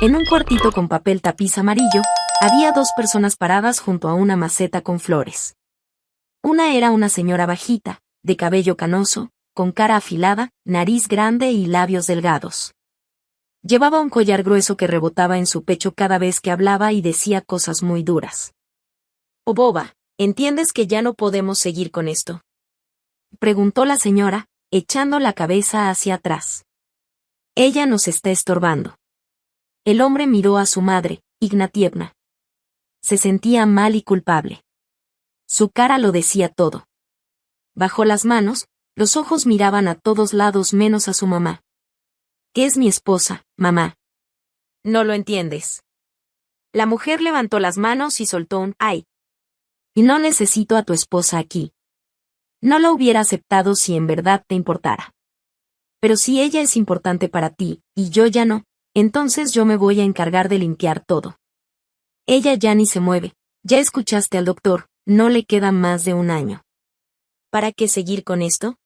En un cuartito con papel tapiz amarillo, había dos personas paradas junto a una maceta con flores. Una era una señora bajita, de cabello canoso, con cara afilada, nariz grande y labios delgados. Llevaba un collar grueso que rebotaba en su pecho cada vez que hablaba y decía cosas muy duras. «Oh, boba, ¿entiendes que ya no podemos seguir con esto?», preguntó la señora, echando la cabeza hacia atrás. «Ella nos está estorbando». El hombre miró a su madre, Ignatievna. Se sentía mal y culpable. Su cara lo decía todo. Bajó las manos, los ojos miraban a todos lados menos a su mamá. «¿Qué es mi esposa, mamá?» «No lo entiendes». La mujer levantó las manos y soltó un «ay». «Y no necesito a tu esposa aquí». No la hubiera aceptado si en verdad te importara. Pero si ella es importante para ti, y yo ya no, entonces yo me voy a encargar de limpiar todo. Ella ya ni se mueve, ya escuchaste al doctor, no le queda más de un año. ¿Para qué seguir con esto?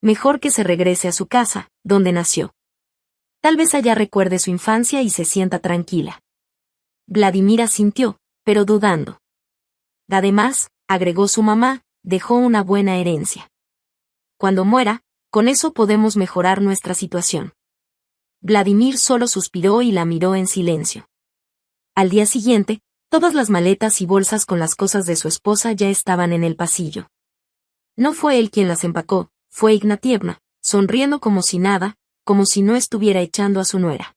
Mejor que se regrese a su casa, donde nació. Tal vez allá recuerde su infancia y se sienta tranquila. Vladimir asintió, pero dudando. Además, agregó su mamá, dejó una buena herencia. Cuando muera, con eso podemos mejorar nuestra situación. Vladimir solo suspiró y la miró en silencio. Al día siguiente, todas las maletas y bolsas con las cosas de su esposa ya estaban en el pasillo. No fue él quien las empacó, fue Ignatievna, sonriendo como si nada, como si no estuviera echando a su nuera.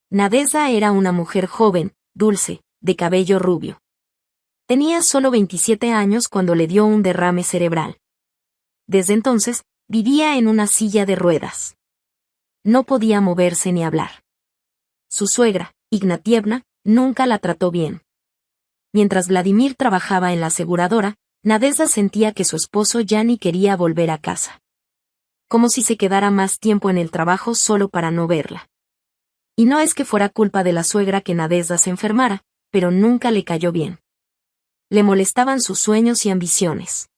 Nadezhda era una mujer joven, dulce, de cabello rubio. Tenía solo 27 años cuando le dio un derrame cerebral. Desde entonces, vivía en una silla de ruedas. No podía moverse ni hablar. Su suegra, Ignatievna, nunca la trató bien. Mientras Vladimir trabajaba en la aseguradora, Nadezhda sentía que su esposo ya ni quería volver a casa. Como si se quedara más tiempo en el trabajo solo para no verla. Y no es que fuera culpa de la suegra que Nadezhda se enfermara, pero nunca le cayó bien. Le molestaban sus sueños y ambiciones.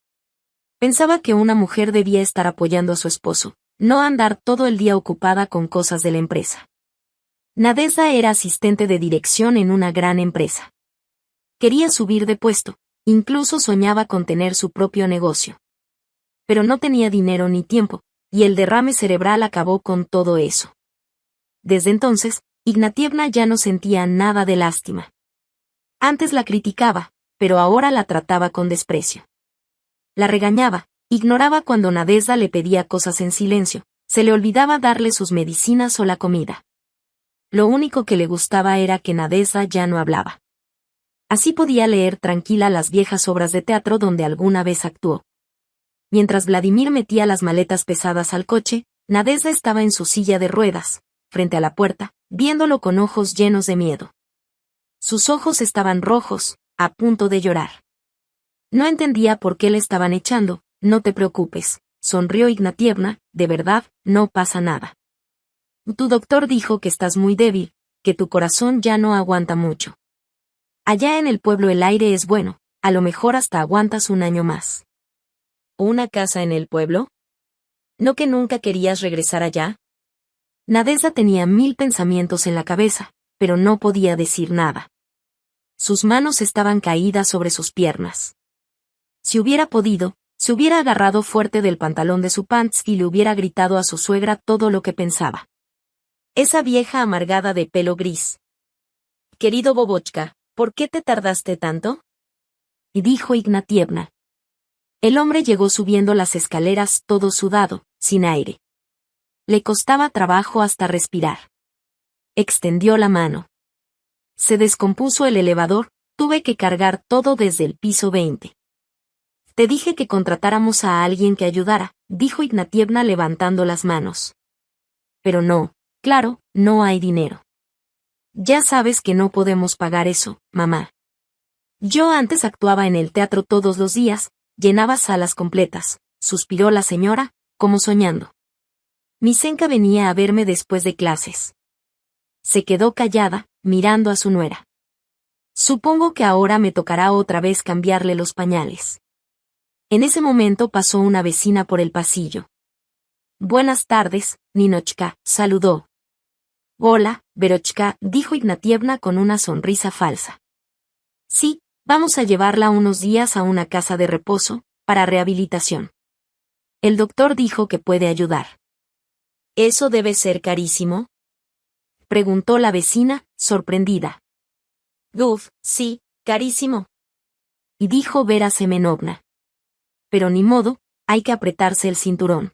Pensaba que una mujer debía estar apoyando a su esposo, no andar todo el día ocupada con cosas de la empresa. Nadezhda era asistente de dirección en una gran empresa. Quería subir de puesto, incluso soñaba con tener su propio negocio. Pero no tenía dinero ni tiempo, y el derrame cerebral acabó con todo eso. Desde entonces, Ignatievna ya no sentía nada de lástima. Antes la criticaba, pero ahora la trataba con desprecio. La regañaba, ignoraba cuando Nadezhda le pedía cosas en silencio, se le olvidaba darle sus medicinas o la comida. Lo único que le gustaba era que Nadezhda ya no hablaba. Así podía leer tranquila las viejas obras de teatro donde alguna vez actuó. Mientras Vladimir metía las maletas pesadas al coche, Nadezhda estaba en su silla de ruedas, frente a la puerta, viéndolo con ojos llenos de miedo. Sus ojos estaban rojos, a punto de llorar. No entendía por qué le estaban echando. «No te preocupes», sonrió Ignatievna, «de verdad, no pasa nada. Tu doctor dijo que estás muy débil, que tu corazón ya no aguanta mucho. Allá en el pueblo el aire es bueno, a lo mejor hasta aguantas un año más». ¿Una casa en el pueblo? ¿No que nunca querías regresar allá? Nadezhda tenía 1000 pensamientos en la cabeza, pero no podía decir nada. Sus manos estaban caídas sobre sus piernas. Si hubiera podido, se hubiera agarrado fuerte del pantalón de su pants y le hubiera gritado a su suegra todo lo que pensaba. Esa vieja amargada de pelo gris. «Querido Bobochka, ¿por qué te tardaste tanto?», y dijo Ignatievna. El hombre llegó subiendo las escaleras todo sudado, sin aire. Le costaba trabajo hasta respirar. Extendió la mano. Se descompuso el elevador, tuve que cargar todo desde el piso 20. «Te dije que contratáramos a alguien que ayudara», dijo Ignatievna levantando las manos. «Pero no, claro, no hay dinero. Ya sabes que no podemos pagar eso, mamá. Yo antes actuaba en el teatro todos los días, llenaba salas completas», suspiró la señora, como soñando. «Misenka venía a verme después de clases». Se quedó callada, mirando a su nuera. «Supongo que ahora me tocará otra vez cambiarle los pañales». En ese momento pasó una vecina por el pasillo. «Buenas tardes, Ninochka», saludó. Hola, Verochka, dijo Ignatievna con una sonrisa falsa. Sí, vamos a llevarla unos días a una casa de reposo, para rehabilitación. El doctor dijo que puede ayudar. ¿Eso debe ser carísimo?, preguntó la vecina, sorprendida. Uf, sí, carísimo. Y dijo Vera Semenovna. Pero ni modo, hay que apretarse el cinturón.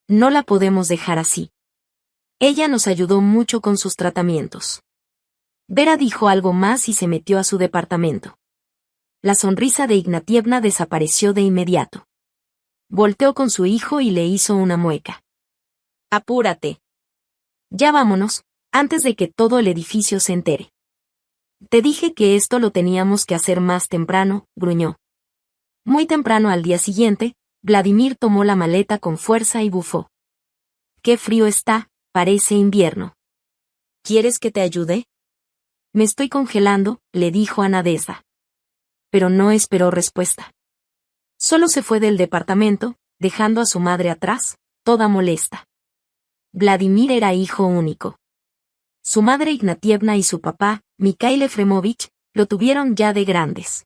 No la podemos dejar así. Ella nos ayudó mucho con sus tratamientos. Vera dijo algo más y se metió a su departamento. La sonrisa de Ignatievna desapareció de inmediato. Volteó con su hijo y le hizo una mueca. Apúrate. Ya vámonos, antes de que todo el edificio se entere. Te dije que esto lo teníamos que hacer más temprano, gruñó. Muy temprano al día siguiente, Vladimir tomó la maleta con fuerza y bufó. Qué frío está, parece invierno. ¿Quieres que te ayude? Me estoy congelando, le dijo a Nadezhda. Pero no esperó respuesta. Solo se fue del departamento, dejando a su madre atrás, toda molesta. Vladimir era hijo único. Su madre Ignatievna y su papá, Mikhail Efremovich, lo tuvieron ya de grandes.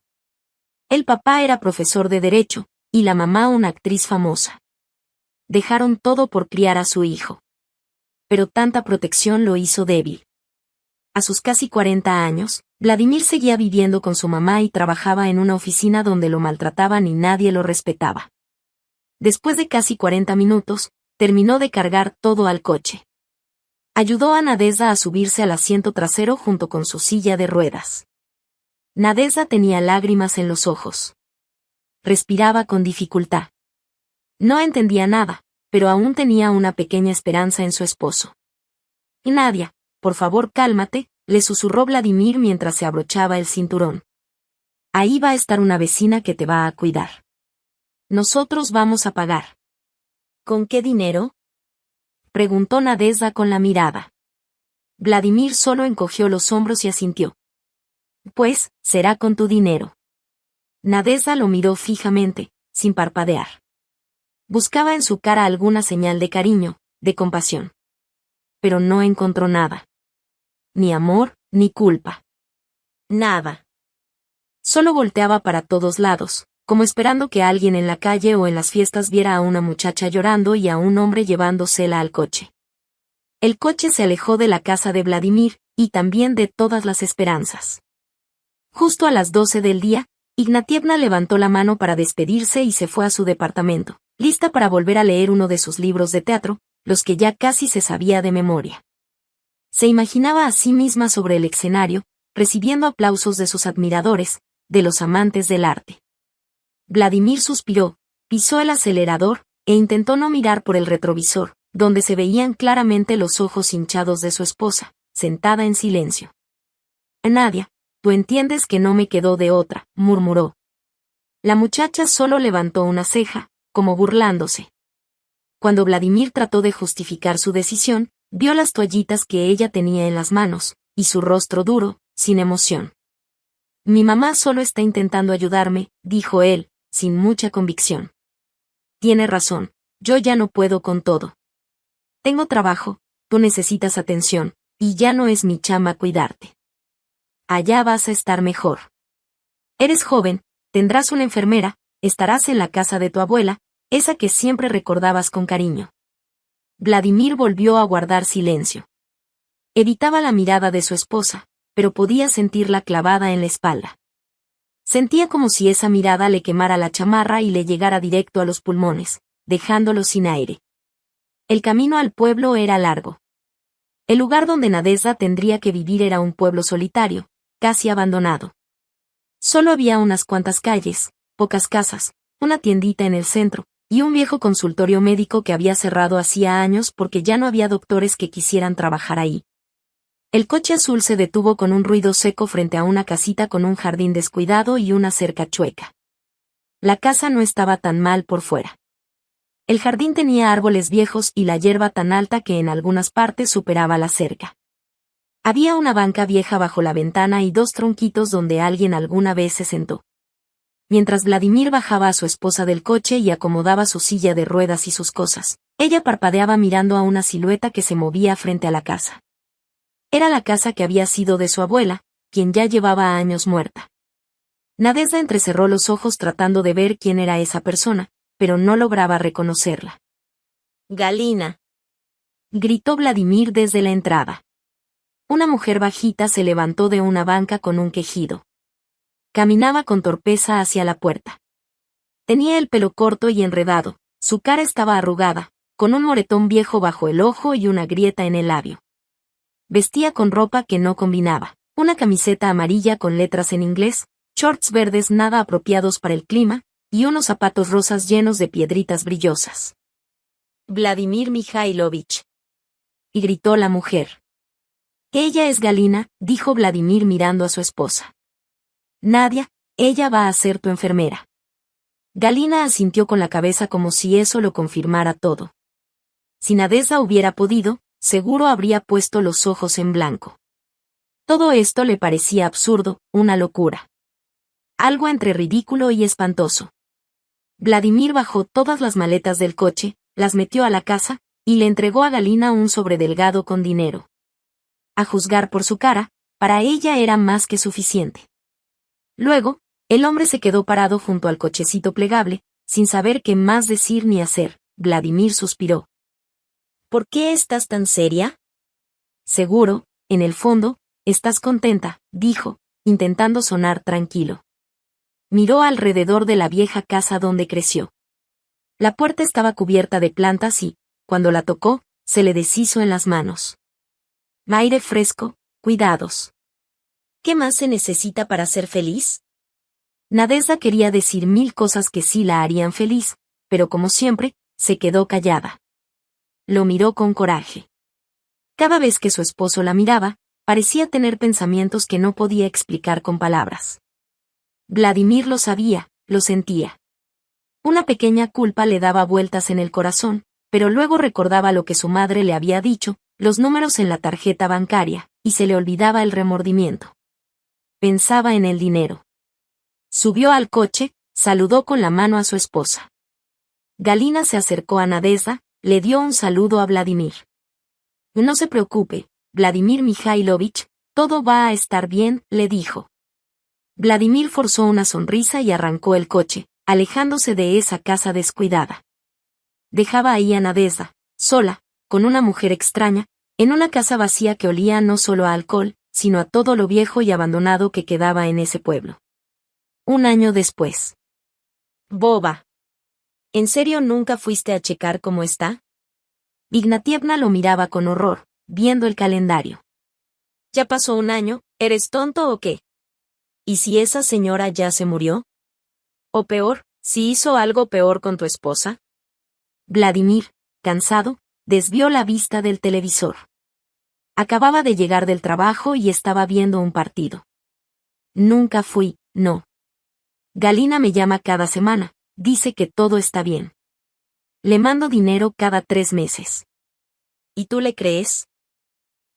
El papá era profesor de derecho, y la mamá una actriz famosa. Dejaron todo por criar a su hijo. Pero tanta protección lo hizo débil. A sus casi 40 años, Vladimir seguía viviendo con su mamá y trabajaba en una oficina donde lo maltrataban y nadie lo respetaba. Después de casi 40 minutos, terminó de cargar todo al coche. Ayudó a Nadezhda a subirse al asiento trasero junto con su silla de ruedas. Nadezhda tenía lágrimas en los ojos. Respiraba con dificultad. No entendía nada, pero aún tenía una pequeña esperanza en su esposo. Nadia, por favor cálmate, le susurró Vladimir mientras se abrochaba el cinturón. Ahí va a estar una vecina que te va a cuidar. Nosotros vamos a pagar. ¿Con qué dinero?, preguntó Nadezhda con la mirada. Vladimir solo encogió los hombros y asintió. Pues, será con tu dinero. Nadezhda lo miró fijamente, sin parpadear. Buscaba en su cara alguna señal de cariño, de compasión. Pero no encontró nada. Ni amor, ni culpa. Nada. Solo volteaba para todos lados, como esperando que alguien en la calle o en las fiestas viera a una muchacha llorando y a un hombre llevándosela al coche. El coche se alejó de la casa de Vladimir, y también de todas las esperanzas. Justo a las 12 del día, Ignatievna levantó la mano para despedirse y se fue a su departamento, lista para volver a leer uno de sus libros de teatro, los que ya casi se sabía de memoria. Se imaginaba a sí misma sobre el escenario, recibiendo aplausos de sus admiradores, de los amantes del arte. Vladimir suspiró, pisó el acelerador, e intentó no mirar por el retrovisor, donde se veían claramente los ojos hinchados de su esposa, sentada en silencio. Nadia, tú entiendes que no me quedó de otra, murmuró. La muchacha solo levantó una ceja, como burlándose. Cuando Vladimir trató de justificar su decisión, vio las toallitas que ella tenía en las manos, y su rostro duro, sin emoción. Mi mamá solo está intentando ayudarme, dijo él, sin mucha convicción. Tiene razón, yo ya no puedo con todo. Tengo trabajo, tú necesitas atención, y ya no es mi chamba cuidarte. Allá vas a estar mejor. Eres joven, tendrás una enfermera, estarás en la casa de tu abuela, esa que siempre recordabas con cariño. Vladimir volvió a guardar silencio. Evitaba la mirada de su esposa, pero podía sentirla clavada en la espalda. Sentía como si esa mirada le quemara la chamarra y le llegara directo a los pulmones, dejándolo sin aire. El camino al pueblo era largo. El lugar donde Nadezhda tendría que vivir era un pueblo solitario, casi abandonado. Solo había unas cuantas calles, pocas casas, una tiendita en el centro, y un viejo consultorio médico que había cerrado hacía años porque ya no había doctores que quisieran trabajar ahí. El coche azul se detuvo con un ruido seco frente a una casita con un jardín descuidado y una cerca chueca. La casa no estaba tan mal por fuera. El jardín tenía árboles viejos y la hierba tan alta que en algunas partes superaba la cerca. Había una banca vieja bajo la ventana y dos tronquitos donde alguien alguna vez se sentó. Mientras Vladimir bajaba a su esposa del coche y acomodaba su silla de ruedas y sus cosas, ella parpadeaba mirando a una silueta que se movía frente a la casa. Era la casa que había sido de su abuela, quien ya llevaba años muerta. Nadezhda entrecerró los ojos tratando de ver quién era esa persona, pero no lograba reconocerla. «Galina», gritó Vladimir desde la entrada. Una mujer bajita se levantó de una banca con un quejido. Caminaba con torpeza hacia la puerta. Tenía el pelo corto y enredado, su cara estaba arrugada, con un moretón viejo bajo el ojo y una grieta en el labio. Vestía con ropa que no combinaba, una camiseta amarilla con letras en inglés, shorts verdes nada apropiados para el clima, y unos zapatos rosas llenos de piedritas brillosas. «Vladimir Mikhailovich», y gritó la mujer. «Ella es Galina», dijo Vladimir mirando a su esposa. «Nadia, ella va a ser tu enfermera». Galina asintió con la cabeza como si eso lo confirmara todo. Si Nadezhda hubiera podido, seguro habría puesto los ojos en blanco. Todo esto le parecía absurdo, una locura. Algo entre ridículo y espantoso. Vladimir bajó todas las maletas del coche, las metió a la casa, y le entregó a Galina un sobre delgado con dinero. A juzgar por su cara, para ella era más que suficiente. Luego, el hombre se quedó parado junto al cochecito plegable, sin saber qué más decir ni hacer. Vladimir suspiró. «¿Por qué estás tan seria?» «Seguro, en el fondo, estás contenta», dijo, intentando sonar tranquilo. Miró alrededor de la vieja casa donde creció. La puerta estaba cubierta de plantas y, cuando la tocó, se le deshizo en las manos. Aire fresco, cuidados. ¿Qué más se necesita para ser feliz? Nadezhda quería decir 1000 cosas que sí la harían feliz, pero como siempre, se quedó callada. Lo miró con coraje. Cada vez que su esposo la miraba, parecía tener pensamientos que no podía explicar con palabras. Vladimir lo sabía, lo sentía. Una pequeña culpa le daba vueltas en el corazón, pero luego recordaba lo que su madre le había dicho, los números en la tarjeta bancaria, y se le olvidaba el remordimiento. Pensaba en el dinero. Subió al coche, saludó con la mano a su esposa. Galina se acercó a Nadezhda, le dio un saludo a Vladimir. «No se preocupe, Vladimir Mikhailovich, todo va a estar bien», le dijo. Vladimir forzó una sonrisa y arrancó el coche, alejándose de esa casa descuidada. Dejaba ahí a Nadezhda, sola, con una mujer extraña, en una casa vacía que olía no solo a alcohol, sino a todo lo viejo y abandonado que quedaba en ese pueblo. Un año después. «Boba. ¿En serio nunca fuiste a checar cómo está?» Ignatievna lo miraba con horror, viendo el calendario. «Ya pasó un año, ¿eres tonto o qué? ¿Y si esa señora ya se murió? O peor, si hizo algo peor con tu esposa». Vladimir, cansado, desvió la vista del televisor. Acababa de llegar del trabajo y estaba viendo un partido. «Nunca fui, no. Galina me llama cada semana, dice que todo está bien. Le mando dinero cada 3 meses. ¿Y tú le crees?»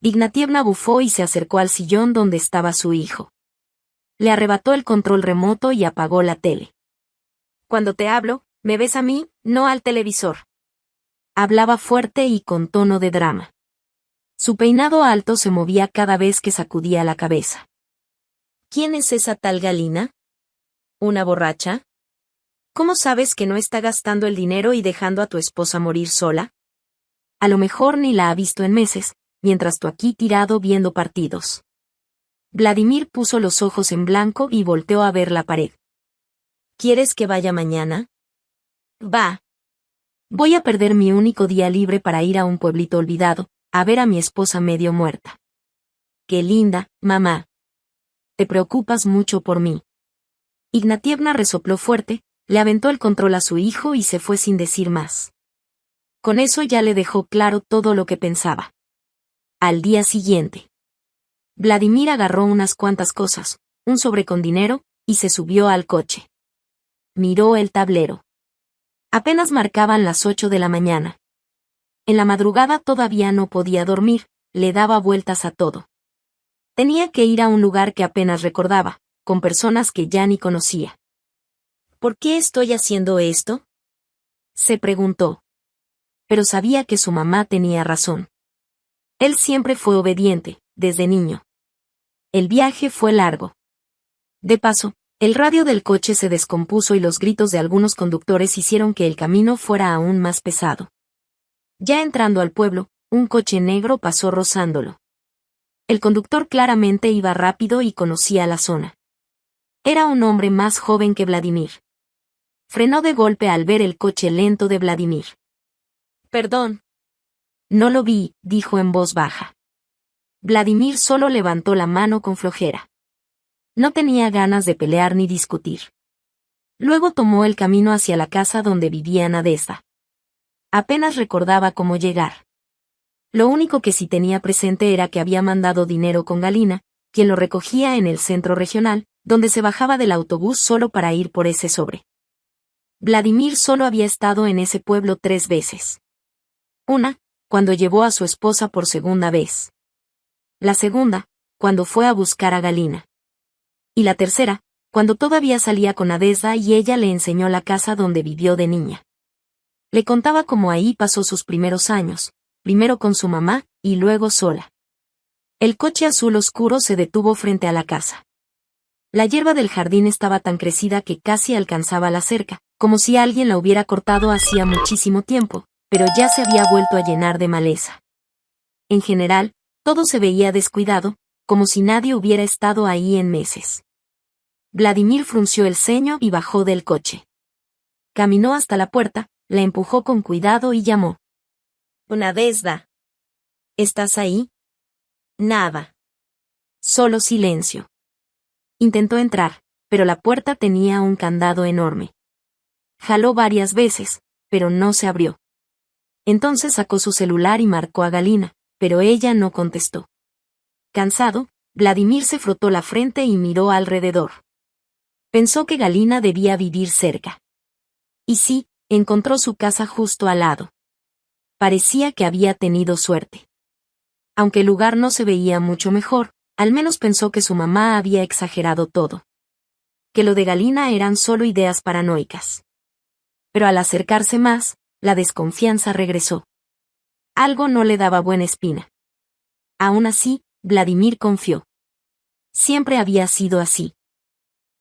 Ignatievna bufó y se acercó al sillón donde estaba su hijo. Le arrebató el control remoto y apagó la tele. «Cuando te hablo, me ves a mí, no al televisor». Hablaba fuerte y con tono de drama. Su peinado alto se movía cada vez que sacudía la cabeza. «¿Quién es esa tal Galina? ¿Una borracha? ¿Cómo sabes que no está gastando el dinero y dejando a tu esposa morir sola? A lo mejor ni la ha visto en meses, mientras tú aquí tirado viendo partidos». Vladimir puso los ojos en blanco y volteó a ver la pared. «¿Quieres que vaya mañana?» «Va. Voy a perder mi único día libre para ir a un pueblito olvidado, a ver a mi esposa medio muerta». «Qué linda, mamá. Te preocupas mucho por mí». Ignatievna resopló fuerte, le aventó el control a su hijo y se fue sin decir más. Con eso ya le dejó claro todo lo que pensaba. Al día siguiente. Vladimir agarró unas cuantas cosas, un sobre con dinero, y se subió al coche. Miró el tablero. Apenas marcaban las 8 de la mañana. En la madrugada todavía no podía dormir, le daba vueltas a todo. Tenía que ir a un lugar que apenas recordaba, con personas que ya ni conocía. ¿Por qué estoy haciendo esto?, se preguntó. Pero sabía que su mamá tenía razón. Él siempre fue obediente, desde niño. El viaje fue largo. De paso, el radio del coche se descompuso y los gritos de algunos conductores hicieron que el camino fuera aún más pesado. Ya entrando al pueblo, un coche negro pasó rozándolo. El conductor claramente iba rápido y conocía la zona. Era un hombre más joven que Vladimir. Frenó de golpe al ver el coche lento de Vladimir. «Perdón». «No lo vi», dijo en voz baja. Vladimir solo levantó la mano con flojera. No tenía ganas de pelear ni discutir. Luego tomó el camino hacia la casa donde vivía Nadezhda. Apenas recordaba cómo llegar. Lo único que sí tenía presente era que había mandado dinero con Galina, quien lo recogía en el centro regional, donde se bajaba del autobús solo para ir por ese sobre. Vladimir solo había estado en ese pueblo 3 veces. Una, cuando llevó a su esposa por segunda vez. La segunda, cuando fue a buscar a Galina. Y la tercera, cuando todavía salía con Nadezhda y ella le enseñó la casa donde vivió de niña. Le contaba cómo ahí pasó sus primeros años, primero con su mamá y luego sola. El coche azul oscuro se detuvo frente a la casa. La hierba del jardín estaba tan crecida que casi alcanzaba la cerca, como si alguien la hubiera cortado hacía muchísimo tiempo, pero ya se había vuelto a llenar de maleza. En general, todo se veía descuidado, como si nadie hubiera estado ahí en meses. Vladimir frunció el ceño y bajó del coche. Caminó hasta la puerta, la empujó con cuidado y llamó. «Nadezhda. ¿Estás ahí?» Nada. Solo silencio. Intentó entrar, pero la puerta tenía un candado enorme. Jaló varias veces, pero no se abrió. Entonces sacó su celular y marcó a Galina, pero ella no contestó. Cansado, Vladimir se frotó la frente y miró alrededor. Pensó que Galina debía vivir cerca. Y sí, encontró su casa justo al lado. Parecía que había tenido suerte. Aunque el lugar no se veía mucho mejor, al menos pensó que su mamá había exagerado todo. Que lo de Galina eran solo ideas paranoicas. Pero al acercarse más, la desconfianza regresó. Algo no le daba buena espina. Aún así, Vladimir confió. Siempre había sido así.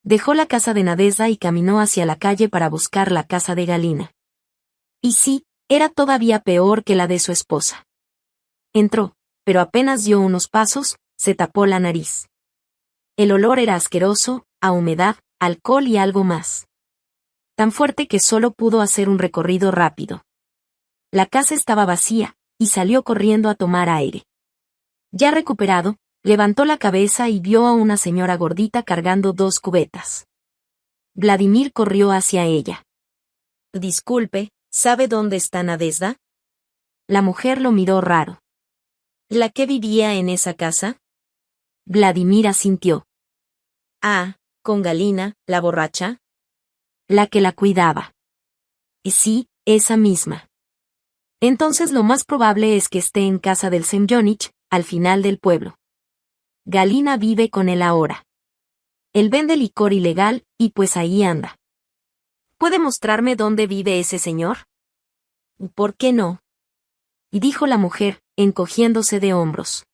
Dejó la casa de Nadezhda y caminó hacia la calle para buscar la casa de Galina. Y sí, era todavía peor que la de su esposa. Entró, pero apenas dio unos pasos, se tapó la nariz. El olor era asqueroso, a humedad, alcohol y algo más. Tan fuerte que solo pudo hacer un recorrido rápido. La casa estaba vacía, y salió corriendo a tomar aire. Ya recuperado, levantó la cabeza y vio a una señora gordita cargando 2 cubetas. Vladimir corrió hacia ella. «Disculpe, ¿sabe dónde está Nadezhda?» La mujer lo miró raro. «¿La que vivía en esa casa?» Vladimir asintió. «Ah, con Galina, la borracha». «La que la cuidaba». «Sí, esa misma». «Entonces lo más probable es que esté en casa del Semyonich, al final del pueblo. Galina vive con él ahora. Él vende licor ilegal, y pues ahí anda». «¿Puede mostrarme dónde vive ese señor?» «¿Por qué no?», dijo la mujer, encogiéndose de hombros.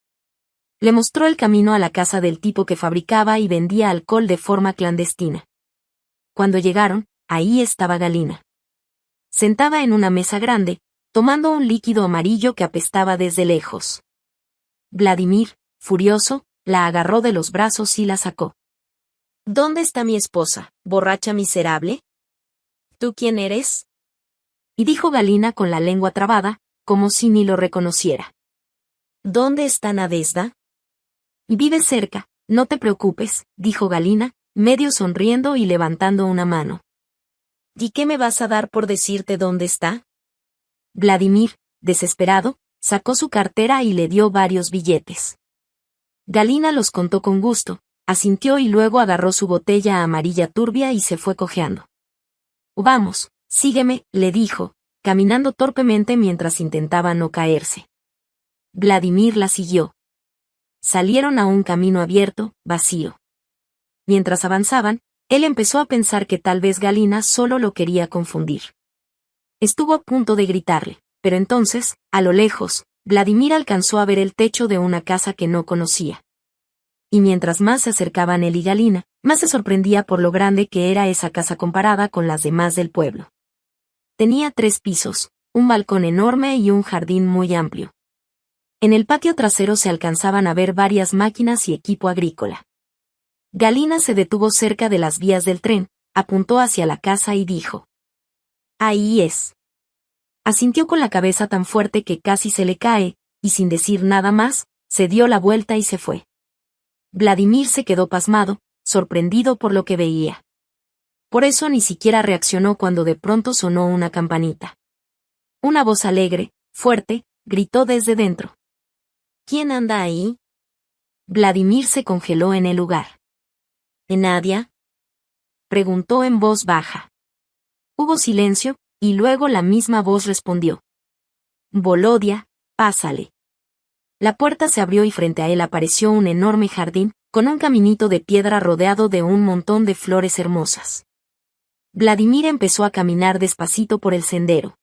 Le mostró el camino a la casa del tipo que fabricaba y vendía alcohol de forma clandestina. Cuando llegaron, ahí estaba Galina. Sentada en una mesa grande, tomando un líquido amarillo que apestaba desde lejos. Vladimir, furioso, la agarró de los brazos y la sacó. «¿Dónde está mi esposa, borracha miserable? ¿Tú quién eres?», dijo Galina con la lengua trabada, como si ni lo reconociera. «¿Dónde está Nadezhda?» «Vive cerca, no te preocupes», dijo Galina, medio sonriendo y levantando una mano. «¿Y qué me vas a dar por decirte dónde está?» Vladimir, desesperado, sacó su cartera y le dio varios billetes. Galina los contó con gusto, asintió y luego agarró su botella amarilla turbia y se fue cojeando. «Vamos, sígueme», le dijo, caminando torpemente mientras intentaba no caerse. Vladimir la siguió. Salieron a un camino abierto, vacío. Mientras avanzaban, él empezó a pensar que tal vez Galina solo lo quería confundir. Estuvo a punto de gritarle, pero entonces, a lo lejos, Vladimir alcanzó a ver el techo de una casa que no conocía. Y mientras más se acercaban él y Galina, más se sorprendía por lo grande que era esa casa comparada con las demás del pueblo. Tenía 3 pisos, un balcón enorme y un jardín muy amplio. En el patio trasero se alcanzaban a ver varias máquinas y equipo agrícola. Galina se detuvo cerca de las vías del tren, apuntó hacia la casa y dijo: «Ahí es». Asintió con la cabeza tan fuerte que casi se le cae, y sin decir nada más, se dio la vuelta y se fue. Vladimir se quedó pasmado, sorprendido por lo que veía. Por eso ni siquiera reaccionó cuando de pronto sonó una campanita. Una voz alegre, fuerte, gritó desde dentro: «¿Quién anda ahí?». Vladimir se congeló en el lugar. «¿Nadia?», preguntó en voz baja. Hubo silencio, y luego la misma voz respondió: «Volodia, pásale». La puerta se abrió y frente a él apareció un enorme jardín, con un caminito de piedra rodeado de un montón de flores hermosas. Vladimir empezó a caminar despacito por el sendero.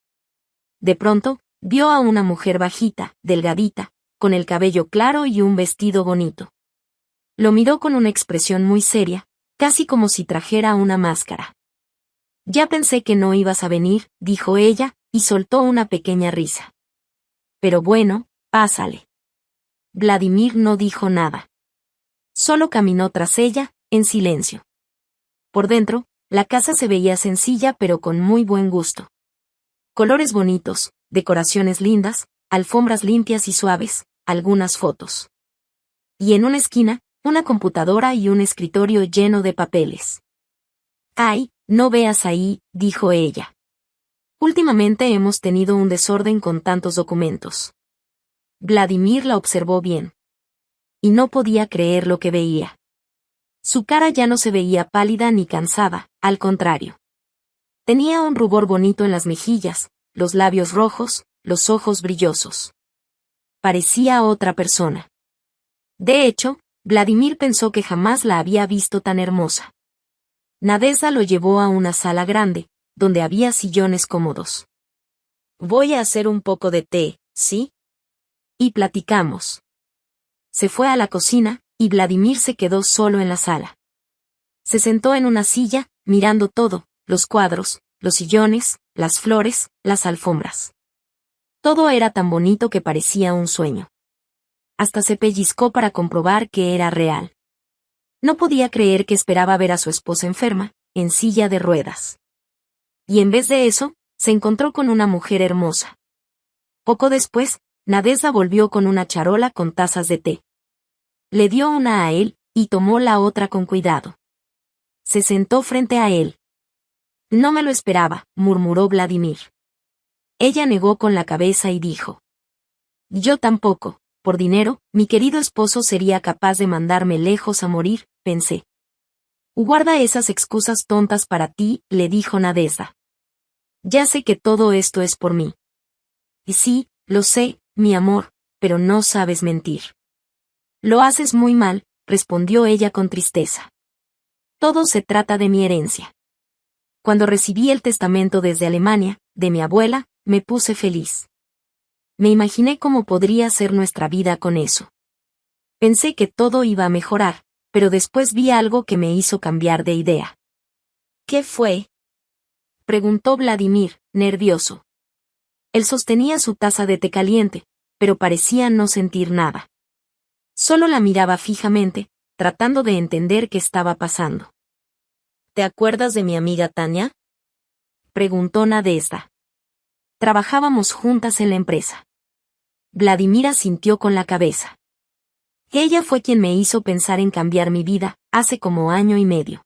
De pronto, vio a una mujer bajita, delgadita, con el cabello claro y un vestido bonito. Lo miró con una expresión muy seria, casi como si trajera una máscara. «Ya pensé que no ibas a venir», dijo ella, y soltó una pequeña risa. «Pero bueno, pásale». Vladimir no dijo nada. Solo caminó tras ella, en silencio. Por dentro, la casa se veía sencilla pero con muy buen gusto. Colores bonitos, decoraciones lindas, alfombras limpias y suaves, algunas fotos. Y en una esquina, una computadora y un escritorio lleno de papeles. «Ay, no veas ahí», dijo ella. «Últimamente hemos tenido un desorden con tantos documentos». Vladimir la observó bien. Y no podía creer lo que veía. Su cara ya no se veía pálida ni cansada, al contrario. Tenía un rubor bonito en las mejillas, los labios rojos, los ojos brillosos. Parecía otra persona. De hecho, Vladimir pensó que jamás la había visto tan hermosa. Nadezhda lo llevó a una sala grande, donde había sillones cómodos. «Voy a hacer un poco de té, ¿sí? Y platicamos». Se fue a la cocina, y Vladimir se quedó solo en la sala. Se sentó en una silla, mirando todo, los cuadros, los sillones, las flores, las alfombras. Todo era tan bonito que parecía un sueño. Hasta se pellizcó para comprobar que era real. No podía creer que esperaba ver a su esposa enferma, en silla de ruedas. Y en vez de eso, se encontró con una mujer hermosa. Poco después, Nadezhda volvió con una charola con tazas de té. Le dio una a él, y tomó la otra con cuidado. Se sentó frente a él. «No me lo esperaba», murmuró Vladimir. Ella negó con la cabeza y dijo: «Yo tampoco, por dinero, mi querido esposo sería capaz de mandarme lejos a morir», pensé. «Guarda esas excusas tontas para ti», le dijo Nadezhda. «Ya sé que todo esto es por mí». «Y sí, lo sé, mi amor, pero no sabes mentir». «Lo haces muy mal», respondió ella con tristeza. «Todo se trata de mi herencia. Cuando recibí el testamento desde Alemania, de mi abuela, me puse feliz. Me imaginé cómo podría ser nuestra vida con eso. Pensé que todo iba a mejorar, pero después vi algo que me hizo cambiar de idea». «¿Qué fue?», preguntó Vladimir, nervioso. Él sostenía su taza de té caliente, pero parecía no sentir nada. Solo la miraba fijamente, tratando de entender qué estaba pasando. «¿Te acuerdas de mi amiga Tania?», preguntó Nadezhda. «Trabajábamos juntas en la empresa». Vladimir asintió con la cabeza. «Ella fue quien me hizo pensar en cambiar mi vida, hace como año y medio».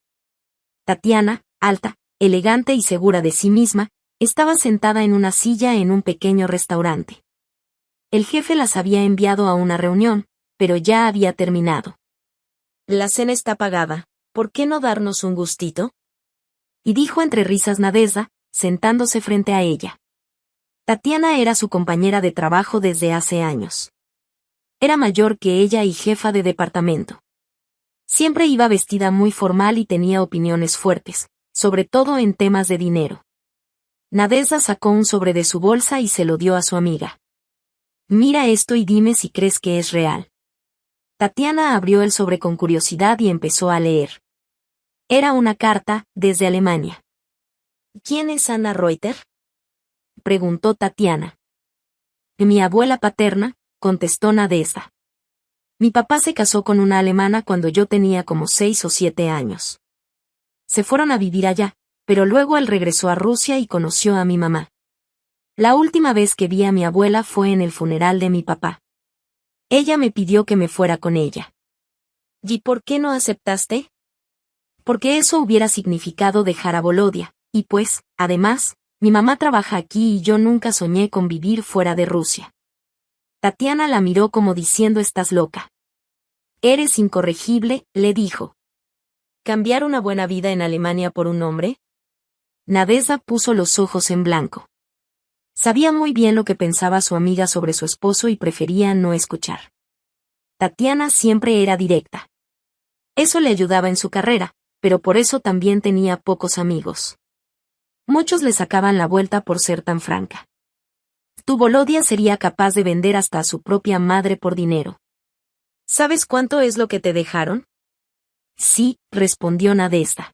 Tatiana, alta, elegante y segura de sí misma, estaba sentada en una silla en un pequeño restaurante. El jefe las había enviado a una reunión, pero ya había terminado. «La cena está pagada, ¿por qué no darnos un gustito?», y dijo entre risas Nadezhda, sentándose frente a ella. Tatiana era su compañera de trabajo desde hace años. Era mayor que ella y jefa de departamento. Siempre iba vestida muy formal y tenía opiniones fuertes, sobre todo en temas de dinero. Nadezhda sacó un sobre de su bolsa y se lo dio a su amiga. Mira esto y dime si crees que es real. Tatiana abrió el sobre con curiosidad y empezó a leer. Era una carta, desde Alemania. ¿Quién es Anna Reuter? Preguntó Tatiana. Mi abuela paterna, contestó Nadezhda. Mi papá se casó con una alemana cuando yo tenía como 6 o 7 años. Se fueron a vivir allá, pero luego él regresó a Rusia y conoció a mi mamá. La última vez que vi a mi abuela fue en el funeral de mi papá. Ella me pidió que me fuera con ella. ¿Y por qué no aceptaste? Porque eso hubiera significado dejar a Volodia, y pues, además, mi mamá trabaja aquí y yo nunca soñé con vivir fuera de Rusia. Tatiana la miró como diciendo estás loca. Eres incorregible, le dijo. ¿Cambiar una buena vida en Alemania por un hombre? Nadezhda puso los ojos en blanco. Sabía muy bien lo que pensaba su amiga sobre su esposo y prefería no escuchar. Tatiana siempre era directa. Eso le ayudaba en su carrera, pero por eso también tenía pocos amigos. Muchos le sacaban la vuelta por ser tan franca. Tu Volodia sería capaz de vender hasta a su propia madre por dinero. ¿Sabes cuánto es lo que te dejaron? Sí, respondió Nadezhda.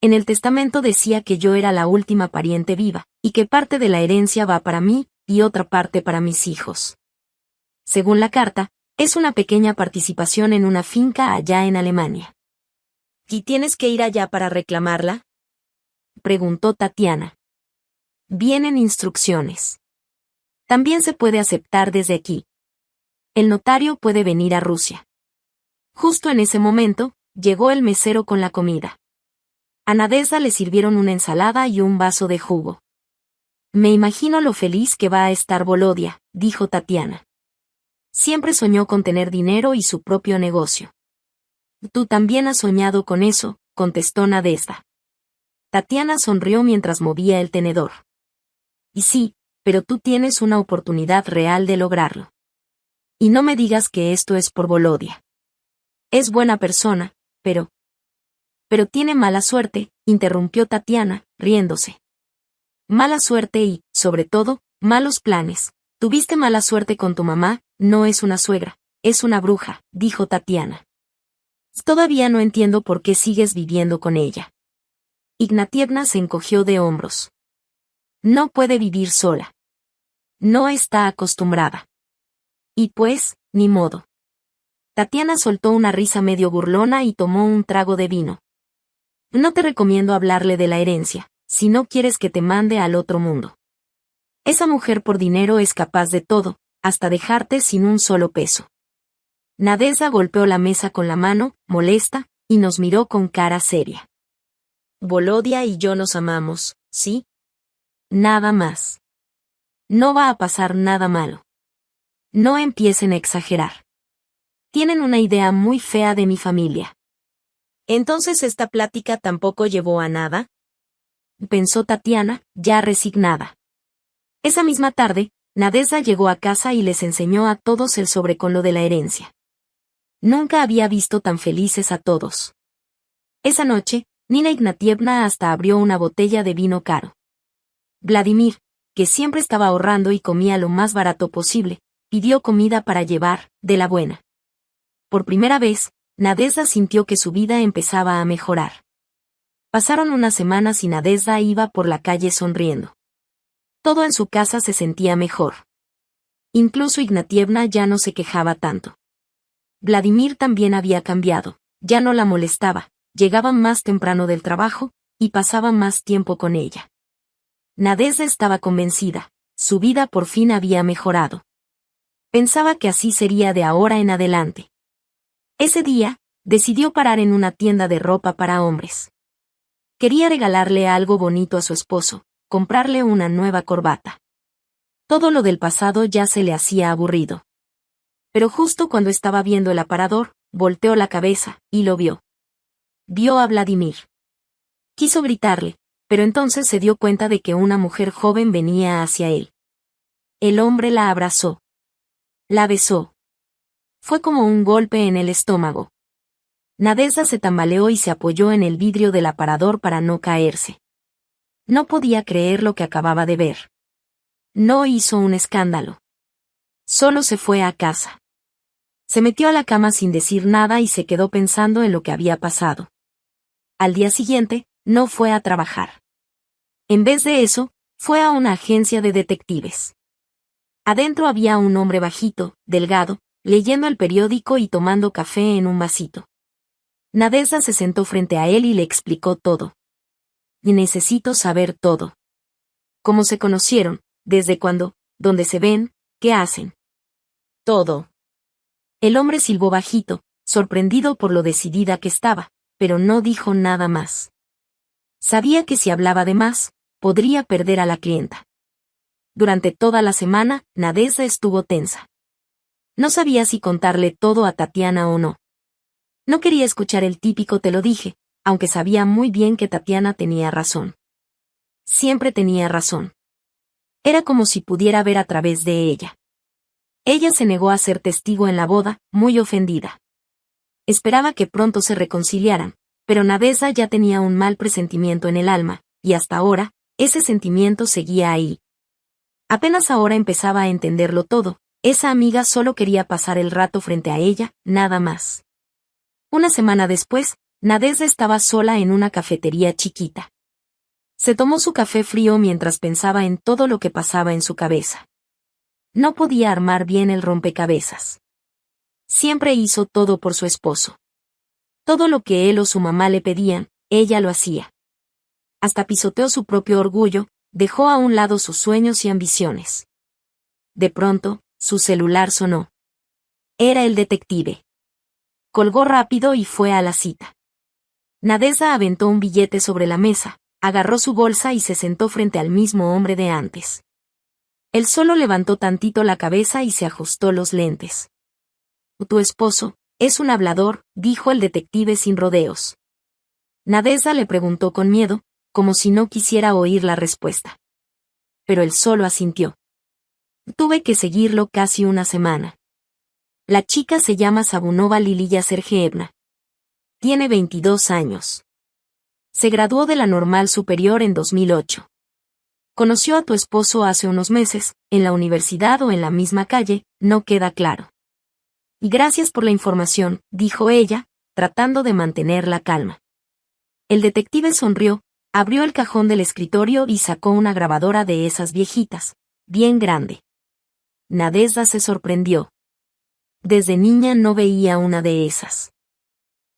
En el testamento decía que yo era la última pariente viva, y que parte de la herencia va para mí, y otra parte para mis hijos. Según la carta, es una pequeña participación en una finca allá en Alemania. ¿Y tienes que ir allá para reclamarla? Preguntó Tatiana. Vienen instrucciones. También se puede aceptar desde aquí. El notario puede venir a Rusia. Justo en ese momento, llegó el mesero con la comida. A Nadezhda le sirvieron una ensalada y un vaso de jugo. Me imagino lo feliz que va a estar Volodia, dijo Tatiana. Siempre soñó con tener dinero y su propio negocio. Tú también has soñado con eso, contestó Nadezhda. Tatiana sonrió mientras movía el tenedor. Y sí, pero tú tienes una oportunidad real de lograrlo. Y no me digas que esto es por Volodia. Es buena persona, pero tiene mala suerte, interrumpió Tatiana, riéndose. Mala suerte y, sobre todo, malos planes. Tuviste mala suerte con tu mamá, no es una suegra, es una bruja, dijo Tatiana. Todavía no entiendo por qué sigues viviendo con ella. Ignatievna se encogió de hombros. No puede vivir sola. No está acostumbrada. Y pues, ni modo. Tatiana soltó una risa medio burlona y tomó un trago de vino. No te recomiendo hablarle de la herencia, si no quieres que te mande al otro mundo. Esa mujer por dinero es capaz de todo, hasta dejarte sin un solo peso. Nadezhda golpeó la mesa con la mano, molesta, y nos miró con cara seria. Volodia y yo nos amamos, ¿sí? Nada más. No va a pasar nada malo. No empiecen a exagerar. Tienen una idea muy fea de mi familia. ¿Entonces esta plática tampoco llevó a nada? Pensó Tatiana, ya resignada. Esa misma tarde, Nadezhda llegó a casa y les enseñó a todos el sobre con lo de la herencia. Nunca había visto tan felices a todos. Esa noche, Nina Ignatievna hasta abrió una botella de vino caro. Vladimir, que siempre estaba ahorrando y comía lo más barato posible, pidió comida para llevar, de la buena. Por primera vez, Nadezhda sintió que su vida empezaba a mejorar. Pasaron unas semanas y Nadezhda iba por la calle sonriendo. Todo en su casa se sentía mejor. Incluso Ignatievna ya no se quejaba tanto. Vladimir también había cambiado, ya no la molestaba, llegaba más temprano del trabajo, y pasaba más tiempo con ella. Nadezhda estaba convencida, su vida por fin había mejorado. Pensaba que así sería de ahora en adelante. Ese día, decidió parar en una tienda de ropa para hombres. Quería regalarle algo bonito a su esposo, comprarle una nueva corbata. Todo lo del pasado ya se le hacía aburrido. Pero justo cuando estaba viendo el aparador, volteó la cabeza, y lo vio. Vio a Vladimir. Quiso gritarle, pero entonces se dio cuenta de que una mujer joven venía hacia él. El hombre la abrazó. La besó. Fue como un golpe en el estómago. Nadezhda se tambaleó y se apoyó en el vidrio del aparador para no caerse. No podía creer lo que acababa de ver. No hizo un escándalo. Solo se fue a casa. Se metió a la cama sin decir nada y se quedó pensando en lo que había pasado. Al día siguiente, no fue a trabajar. En vez de eso, fue a una agencia de detectives. Adentro había un hombre bajito, delgado, leyendo el periódico y tomando café en un vasito. Nadezhda se sentó frente a él y le explicó todo. Y necesito saber todo. ¿Cómo se conocieron? ¿Desde cuándo? ¿Dónde se ven? ¿Qué hacen? Todo. El hombre silbó bajito, sorprendido por lo decidida que estaba, pero no dijo nada más. Sabía que si hablaba de más, podría perder a la clienta. Durante toda la semana, Nadezhda estuvo tensa. No sabía si contarle todo a Tatiana o no. No quería escuchar el típico te lo dije, aunque sabía muy bien que Tatiana tenía razón. Siempre tenía razón. Era como si pudiera ver a través de ella. Ella se negó a ser testigo en la boda, muy ofendida. Esperaba que pronto se reconciliaran, pero Nadezhda ya tenía un mal presentimiento en el alma, y hasta ahora, ese sentimiento seguía ahí. Apenas ahora empezaba a entenderlo todo, esa amiga solo quería pasar el rato frente a ella, nada más. Una semana después, Nadezhda estaba sola en una cafetería chiquita. Se tomó su café frío mientras pensaba en todo lo que pasaba en su cabeza. No podía armar bien el rompecabezas. Siempre hizo todo por su esposo. Todo lo que él o su mamá le pedían, ella lo hacía. Hasta pisoteó su propio orgullo, dejó a un lado sus sueños y ambiciones. De pronto, su celular sonó. Era el detective. Colgó rápido y fue a la cita. Nadezhda aventó un billete sobre la mesa, agarró su bolsa y se sentó frente al mismo hombre de antes. Él solo levantó tantito la cabeza y se ajustó los lentes. Tu esposo es un hablador, dijo el detective sin rodeos. Nadezhda le preguntó con miedo, como si no quisiera oír la respuesta. Pero él solo asintió. Tuve que seguirlo casi una semana. La chica se llama Sabunova Liliya Sergeevna. Tiene 22 años. Se graduó de la Normal Superior en 2008. Conoció a tu esposo hace unos meses, en la universidad o en la misma calle, no queda claro. Y gracias por la información, dijo ella, tratando de mantener la calma. El detective sonrió, abrió el cajón del escritorio y sacó una grabadora de esas viejitas, bien grande. Nadezhda se sorprendió. Desde niña no veía una de esas.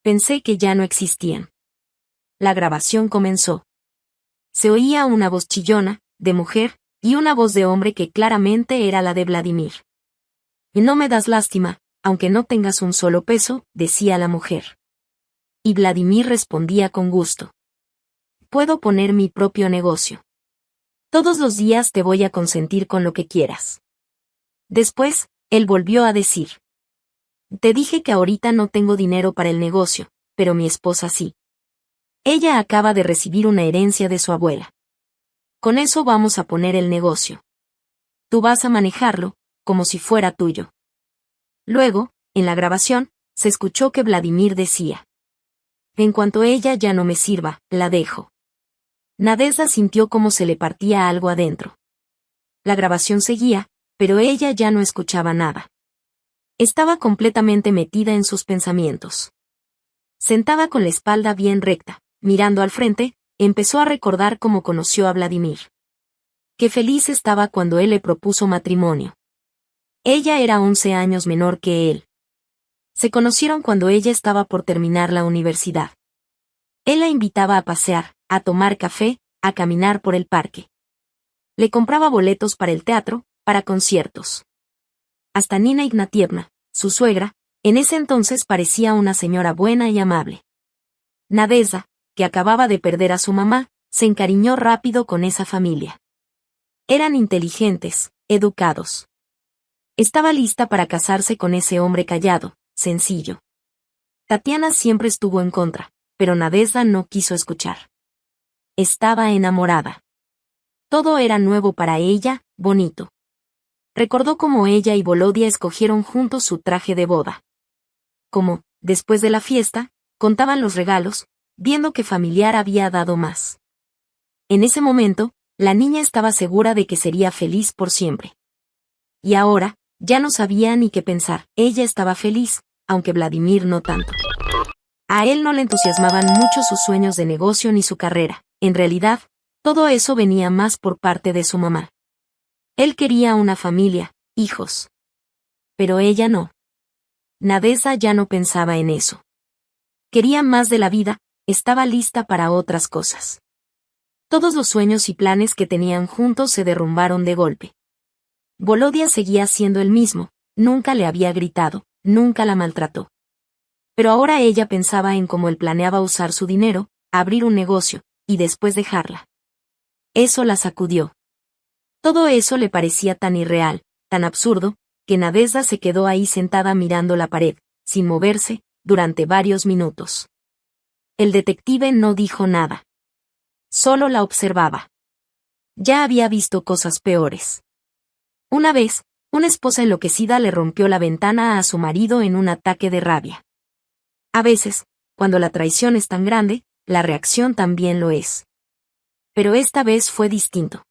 Pensé que ya no existían. La grabación comenzó. Se oía una voz chillona, de mujer, y una voz de hombre que claramente era la de Vladimir. Y no me das lástima, aunque no tengas un solo peso, decía la mujer. Y Vladimir respondía con gusto. Puedo poner mi propio negocio. Todos los días te voy a consentir con lo que quieras. Después, él volvió a decir. Te dije que ahorita no tengo dinero para el negocio, pero mi esposa sí. Ella acaba de recibir una herencia de su abuela. Con eso vamos a poner el negocio. Tú vas a manejarlo, como si fuera tuyo. Luego, en la grabación, se escuchó que Vladimir decía. En cuanto ella ya no me sirva, la dejo. Nadezhda sintió como se le partía algo adentro. La grabación seguía, pero ella ya no escuchaba nada. Estaba completamente metida en sus pensamientos. Sentada con la espalda bien recta, mirando al frente, empezó a recordar cómo conoció a Vladimir. Qué feliz estaba cuando él le propuso matrimonio. Ella era 11 años menor que él. Se conocieron cuando ella estaba por terminar la universidad. Él la invitaba a pasear, a tomar café, a caminar por el parque. Le compraba boletos para el teatro, para conciertos. Hasta Nina Ignatievna, su suegra, en ese entonces parecía una señora buena y amable. Nadezhda, que acababa de perder a su mamá, se encariñó rápido con esa familia. Eran inteligentes, educados. Estaba lista para casarse con ese hombre callado, sencillo. Tatiana siempre estuvo en contra, pero Nadezhda no quiso escuchar. Estaba enamorada. Todo era nuevo para ella, bonito. Recordó cómo ella y Volodia escogieron juntos su traje de boda. Cómo, después de la fiesta, contaban los regalos, viendo qué familiar había dado más. En ese momento, la niña estaba segura de que sería feliz por siempre. Y ahora, Ya no sabía ni qué pensar. Ella estaba feliz, aunque Vladimir no tanto. A él no le entusiasmaban mucho sus sueños de negocio ni su carrera. En realidad, todo eso venía más por parte de su mamá. Él quería una familia, hijos. Pero ella no. Nadezhda ya no pensaba en eso. Quería más de la vida, estaba lista para otras cosas. Todos los sueños y planes que tenían juntos se derrumbaron de golpe. Volodia seguía siendo el mismo, nunca le había gritado, nunca la maltrató. Pero ahora ella pensaba en cómo él planeaba usar su dinero, abrir un negocio, y después dejarla. Eso la sacudió. Todo eso le parecía tan irreal, tan absurdo, que Nadezhda se quedó ahí sentada mirando la pared, sin moverse, durante varios minutos. El detective no dijo nada. Solo la observaba. Ya había visto cosas peores. Una vez, una esposa enloquecida le rompió la ventana a su marido en un ataque de rabia. A veces, cuando la traición es tan grande, la reacción también lo es. Pero esta vez fue distinto.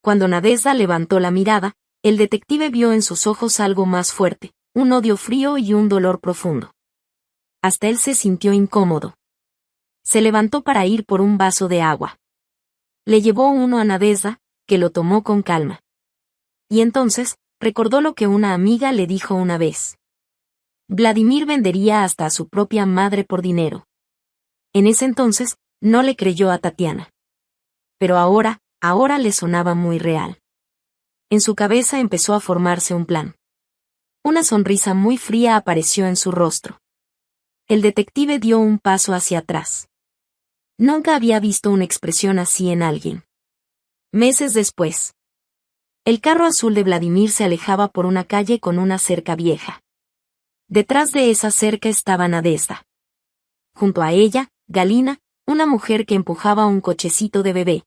Cuando Nadezhda levantó la mirada, el detective vio en sus ojos algo más fuerte, un odio frío y un dolor profundo. Hasta él se sintió incómodo. Se levantó para ir por un vaso de agua. Le llevó uno a Nadezhda, que lo tomó con calma. Y entonces, recordó lo que una amiga le dijo una vez. Vladimir vendería hasta a su propia madre por dinero. En ese entonces, no le creyó a Tatiana. Pero ahora le sonaba muy real. En su cabeza empezó a formarse un plan. Una sonrisa muy fría apareció en su rostro. El detective dio un paso hacia atrás. Nunca había visto una expresión así en alguien. Meses después. El carro azul de Vladimir se alejaba por una calle con una cerca vieja. Detrás de esa cerca estaba Nadezhda. Junto a ella, Galina, una mujer que empujaba un cochecito de bebé.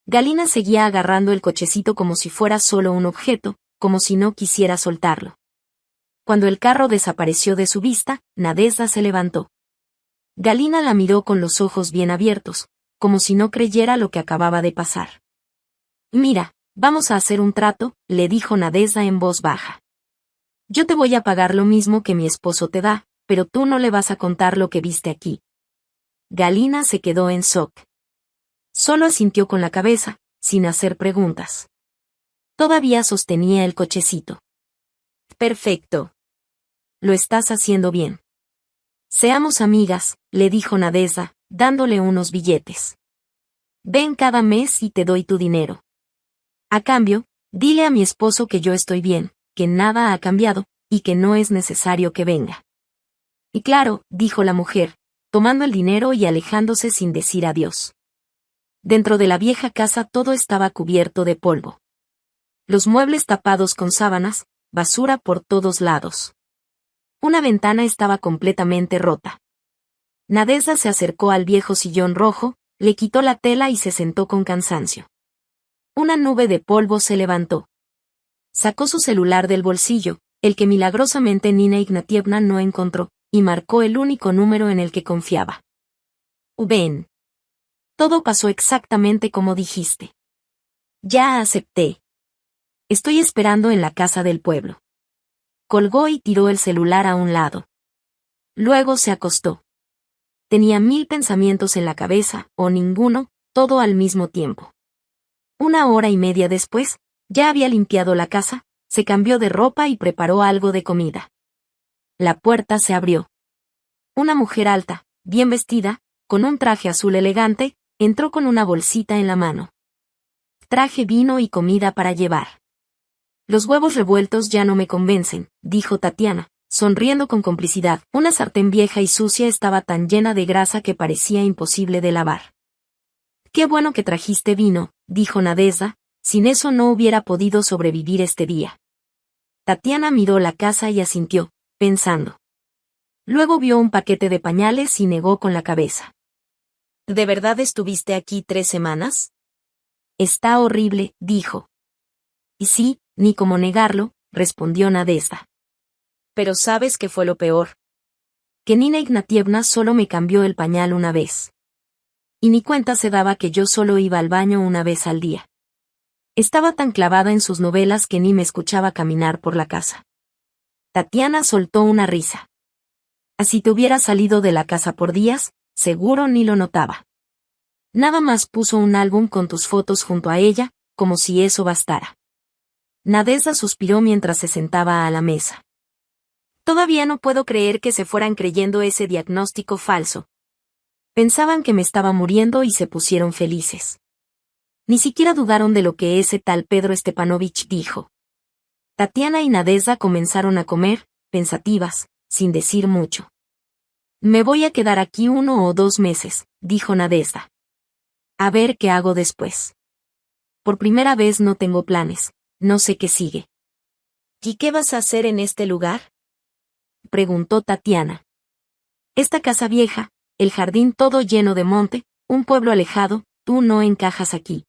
Galina seguía agarrando el cochecito como si fuera solo un objeto, como si no quisiera soltarlo. Cuando el carro desapareció de su vista, Nadezhda se levantó. Galina la miró con los ojos bien abiertos, como si no creyera lo que acababa de pasar. Mira, vamos a hacer un trato, le dijo Nadezhda en voz baja. Yo te voy a pagar lo mismo que mi esposo te da, pero tú no le vas a contar lo que viste aquí. Galina se quedó en shock. Solo asintió con la cabeza, sin hacer preguntas. Todavía sostenía el cochecito. Perfecto. Lo estás haciendo bien. Seamos amigas, le dijo Nadezhda, dándole unos billetes. Ven cada mes y te doy tu dinero. A cambio, dile a mi esposo que yo estoy bien, que nada ha cambiado, y que no es necesario que venga. Y claro, dijo la mujer, tomando el dinero y alejándose sin decir adiós. Dentro de la vieja casa todo estaba cubierto de polvo. Los muebles tapados con sábanas, basura por todos lados. Una ventana estaba completamente rota. Nadezhda se acercó al viejo sillón rojo, le quitó la tela y se sentó con cansancio. Una nube de polvo se levantó. Sacó su celular del bolsillo, el que milagrosamente Nina Ignatievna no encontró, y marcó el único número en el que confiaba. Ven. Todo pasó exactamente como dijiste. Ya acepté. Estoy esperando en la casa del pueblo. Colgó y tiró el celular a un lado. Luego se acostó. Tenía 1000 pensamientos en la cabeza, o ninguno, todo al mismo tiempo. 1 hora y media después, ya había limpiado la casa, se cambió de ropa y preparó algo de comida. La puerta se abrió. Una mujer alta, bien vestida, con un traje azul elegante, entró con una bolsita en la mano. Traje vino y comida para llevar. Los huevos revueltos ya no me convencen, dijo Tatiana, sonriendo con complicidad. Una sartén vieja y sucia estaba tan llena de grasa que parecía imposible de lavar. Qué bueno que trajiste vino, dijo Nadezhda, sin eso no hubiera podido sobrevivir este día. Tatiana miró la casa y asintió, pensando. Luego vio un paquete de pañales y negó con la cabeza. ¿De verdad estuviste aquí 3 semanas? Está horrible, dijo. Y sí, ni cómo negarlo, respondió Nadezhda. Pero ¿sabes qué fue lo peor? Que Nina Ignatievna solo me cambió el pañal una vez. Y ni cuenta se daba que yo solo iba al baño una vez al día. Estaba tan clavada en sus novelas que ni me escuchaba caminar por la casa. Tatiana soltó una risa. Así te hubiera salido de la casa por días, seguro ni lo notaba. Nada más puso un álbum con tus fotos junto a ella, como si eso bastara. Nadezhda suspiró mientras se sentaba a la mesa. Todavía no puedo creer que se fueran creyendo ese diagnóstico falso. Pensaban que me estaba muriendo y se pusieron felices. Ni siquiera dudaron de lo que ese tal Pedro Stepanovich dijo. Tatiana y Nadezhda comenzaron a comer, pensativas, sin decir mucho. Me voy a quedar aquí 1 o 2 meses, dijo Nadezhda. A ver qué hago después. Por primera vez no tengo planes, no sé qué sigue. ¿Y qué vas a hacer en este lugar?, preguntó Tatiana. Esta casa vieja, el jardín todo lleno de monte, un pueblo alejado, tú no encajas aquí.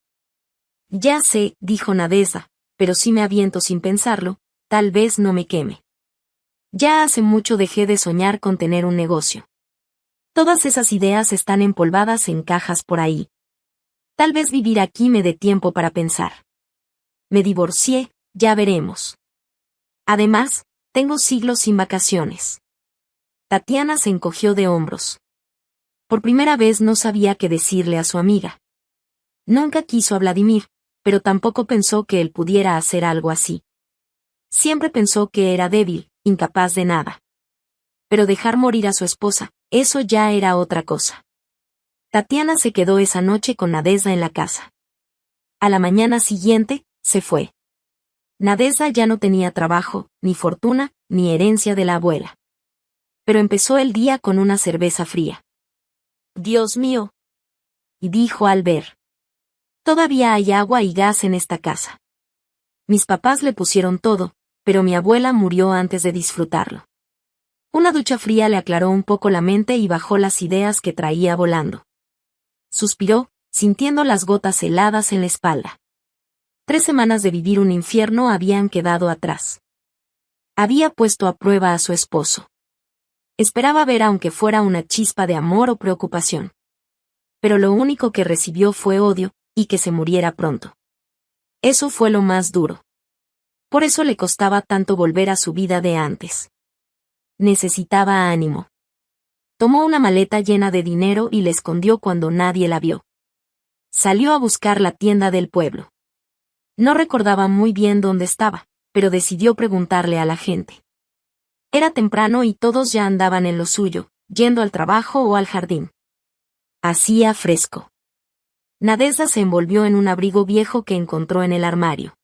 Ya sé, dijo Nadezhda, pero si me aviento sin pensarlo, tal vez no me queme. Ya hace mucho dejé de soñar con tener un negocio. Todas esas ideas están empolvadas en cajas por ahí. Tal vez vivir aquí me dé tiempo para pensar. Me divorcié, ya veremos. Además, tengo siglos sin vacaciones. Tatiana se encogió de hombros. Por primera vez no sabía qué decirle a su amiga. Nunca quiso a Vladimir, pero tampoco pensó que él pudiera hacer algo así. Siempre pensó que era débil, incapaz de nada. Pero dejar morir a su esposa, eso ya era otra cosa. Tatiana se quedó esa noche con Nadezhda en la casa. A la mañana siguiente, se fue. Nadezhda ya no tenía trabajo, ni fortuna, ni herencia de la abuela. Pero empezó el día con una cerveza fría. Dios mío, y dijo al ver. Todavía hay agua y gas en esta casa. Mis papás le pusieron todo, pero mi abuela murió antes de disfrutarlo. Una ducha fría le aclaró un poco la mente y bajó las ideas que traía volando. Suspiró, sintiendo las gotas heladas en la espalda. 3 semanas de vivir un infierno habían quedado atrás. Había puesto a prueba a su esposo. Esperaba ver aunque fuera una chispa de amor o preocupación. Pero lo único que recibió fue odio, y que se muriera pronto. Eso fue lo más duro. Por eso le costaba tanto volver a su vida de antes. Necesitaba ánimo. Tomó una maleta llena de dinero y la escondió cuando nadie la vio. Salió a buscar la tienda del pueblo. No recordaba muy bien dónde estaba, pero decidió preguntarle a la gente. Era temprano y todos ya andaban en lo suyo, yendo al trabajo o al jardín. Hacía fresco. Nadezhda se envolvió en un abrigo viejo que encontró en el armario.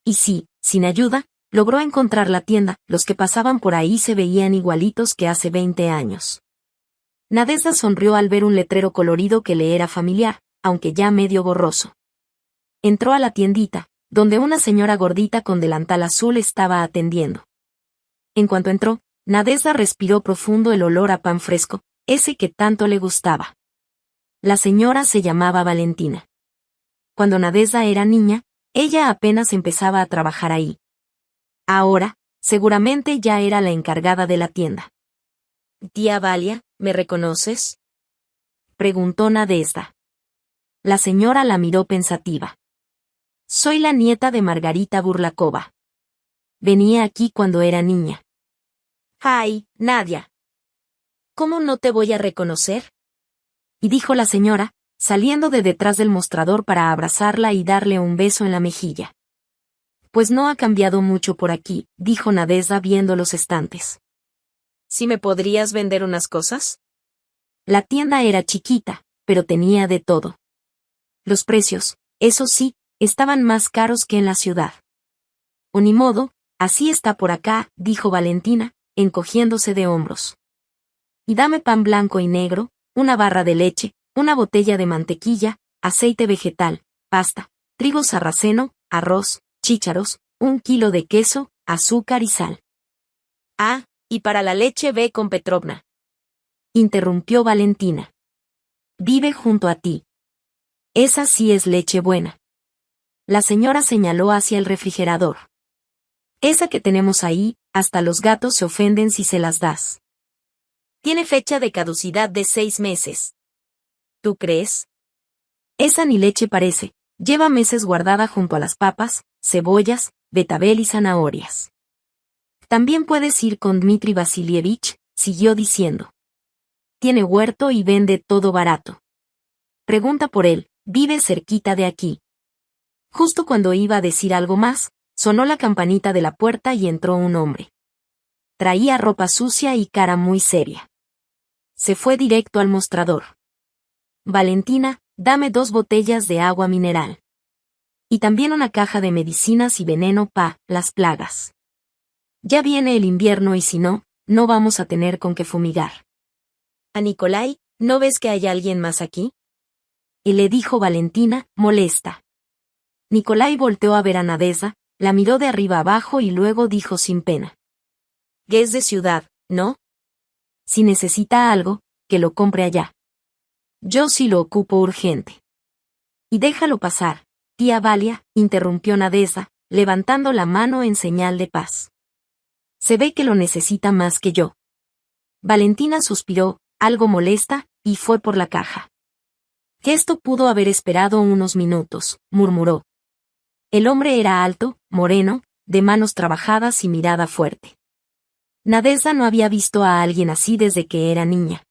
Y sí, sin ayuda, logró encontrar la tienda. Los que pasaban por ahí se veían igualitos que hace 20 años. Nadezhda sonrió al ver un letrero colorido que le era familiar, aunque ya medio borroso. Entró a la tiendita, donde una señora gordita con delantal azul estaba atendiendo. En cuanto entró, Nadezhda respiró profundo el olor a pan fresco, ese que tanto le gustaba. La señora se llamaba Valentina. Cuando Nadezhda era niña, ella apenas empezaba a trabajar ahí. Ahora, seguramente ya era la encargada de la tienda. «Tía Valia, ¿me reconoces?», preguntó Nadezhda. La señora la miró pensativa. «Soy la nieta de Margarita Burlakova. Venía aquí cuando era niña». «Ay, Nadia. ¿Cómo no te voy a reconocer?», y dijo la señora, saliendo de detrás del mostrador para abrazarla y darle un beso en la mejilla. «Pues no ha cambiado mucho por aquí», dijo Nadezhda viendo los estantes. «¿Sí me podrías vender unas cosas?». La tienda era chiquita, pero tenía de todo. Los precios, eso sí, estaban más caros que en la ciudad. «O ni modo, así está por acá», dijo Valentina, encogiéndose de hombros. «Y dame pan blanco y negro, una barra de leche, una botella de mantequilla, aceite vegetal, pasta, trigo sarraceno, arroz, chícharos, 1 kilo de queso, azúcar y sal». «Ah, y para la leche ve con Petrovna», interrumpió Valentina. «Vive junto a ti. Esa sí es leche buena». La señora señaló hacia el refrigerador. «Esa que tenemos ahí, hasta los gatos se ofenden si se las das. Tiene fecha de caducidad de 6 meses. ¿Tú crees?». «Esa ni leche parece», Lleva meses guardada junto a las papas, cebollas, betabel y zanahorias. También puedes ir con Dmitri Vasilievich, siguió diciendo. Tiene huerto y vende todo barato. Pregunta por él, vive cerquita de aquí. Justo cuando iba a decir algo más, sonó la campanita de la puerta y entró un hombre. Traía ropa sucia y cara muy seria. Se fue directo al mostrador. Valentina, dame 2 botellas de agua mineral. Y también una caja de medicinas y veneno pa' las plagas. Ya viene el invierno y si no, no vamos a tener con qué fumigar. A Nikolai, ¿no ves que hay alguien más aquí? Y le dijo Valentina, molesta. Nikolai volteó a ver a Nadezhda, la miró de arriba abajo y luego dijo sin pena. Que es de ciudad, ¿no? Si necesita algo, que lo compre allá. Yo sí lo ocupo urgente. Y déjalo pasar, tía Valia, interrumpió Nadezhda, levantando la mano en señal de paz. Se ve que lo necesita más que yo. Valentina suspiró, algo molesta, y fue por la caja. Que esto pudo haber esperado unos minutos, murmuró. El hombre era alto, moreno, de manos trabajadas y mirada fuerte. Nadezhda no había visto a alguien así desde que era niña.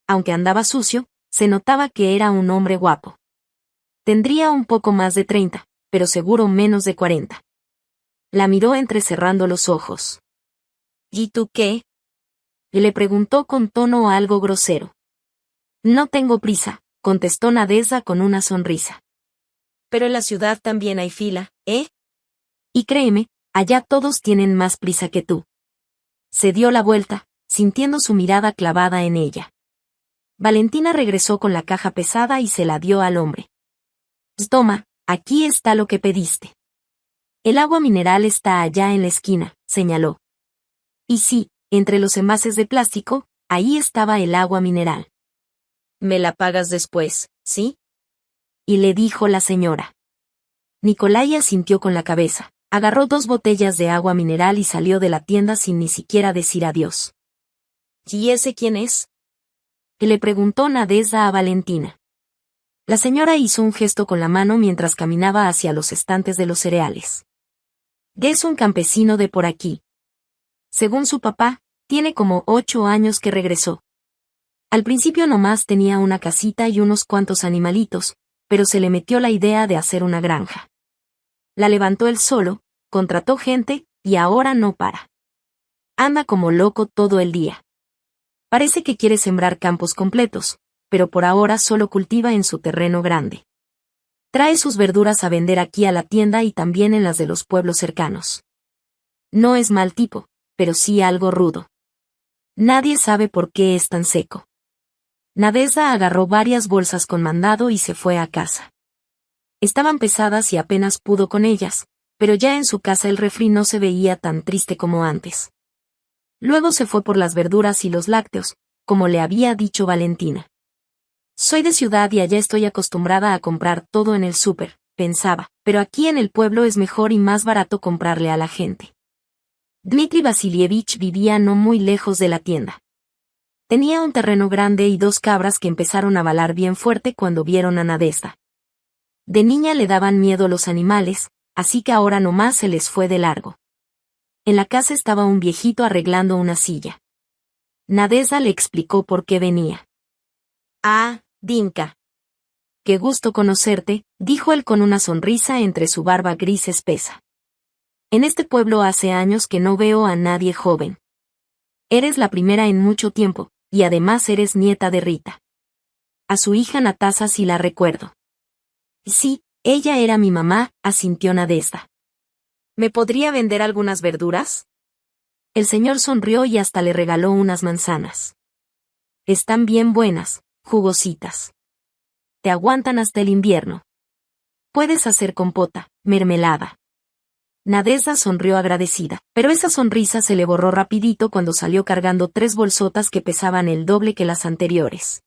Aunque andaba sucio, se notaba que era un hombre guapo. Tendría un poco más de 30, pero seguro menos de 40. La miró entrecerrando los ojos. ¿Y tú qué? Le preguntó con tono algo grosero. No tengo prisa, contestó Nadezhda con una sonrisa. Pero en la ciudad también hay fila, ¿eh? Y créeme, allá todos tienen más prisa que tú. Se dio la vuelta, sintiendo su mirada clavada en ella. Valentina regresó con la caja pesada y se la dio al hombre. Toma, aquí está lo que pediste. El agua mineral está allá en la esquina, señaló. Y sí, entre los envases de plástico, ahí estaba el agua mineral. Me la pagas después, ¿sí? Y le dijo la señora. Nikolai asintió con la cabeza, agarró 2 botellas de agua mineral y salió de la tienda sin ni siquiera decir adiós. ¿Y ese quién es? Le preguntó Nadezhda a Valentina. La señora hizo un gesto con la mano mientras caminaba hacia los estantes de los cereales. Es un campesino de por aquí. Según su papá, tiene como 8 años que regresó. Al principio nomás tenía una casita y unos cuantos animalitos, pero se le metió la idea de hacer una granja. La levantó él solo, contrató gente, y ahora no para. Anda como loco todo el día. Parece que quiere sembrar campos completos, pero por ahora solo cultiva en su terreno grande. Trae sus verduras a vender aquí a la tienda y también en las de los pueblos cercanos. No es mal tipo, pero sí algo rudo. Nadie sabe por qué es tan seco. Nadezhda agarró varias bolsas con mandado y se fue a casa. Estaban pesadas y apenas pudo con ellas, pero ya en su casa el refri no se veía tan triste como antes. Luego se fue por las verduras y los lácteos, como le había dicho Valentina. Soy de ciudad y allá estoy acostumbrada a comprar todo en el súper, pensaba, pero aquí en el pueblo es mejor y más barato comprarle a la gente. Dmitri Vasilievich vivía no muy lejos de la tienda. Tenía un terreno grande y 2 cabras que empezaron a balar bien fuerte cuando vieron a Nadezhda. De niña le daban miedo los animales, así que ahora nomás se les fue de largo. En la casa estaba un viejito arreglando una silla. Nadezhda le explicó por qué venía. Ah, Dinka. Qué gusto conocerte, dijo él con una sonrisa entre su barba gris espesa. En este pueblo hace años que no veo a nadie joven. Eres la primera en mucho tiempo, y además eres nieta de Rita. A su hija Natasa sí la recuerdo. Sí, ella era mi mamá, asintió Nadezhda. ¿Me podría vender algunas verduras? El señor sonrió y hasta le regaló unas manzanas. Están bien buenas, jugositas. Te aguantan hasta el invierno. Puedes hacer compota, mermelada. Nadezhda sonrió agradecida, pero esa sonrisa se le borró rapidito cuando salió cargando 3 bolsotas que pesaban el doble que las anteriores.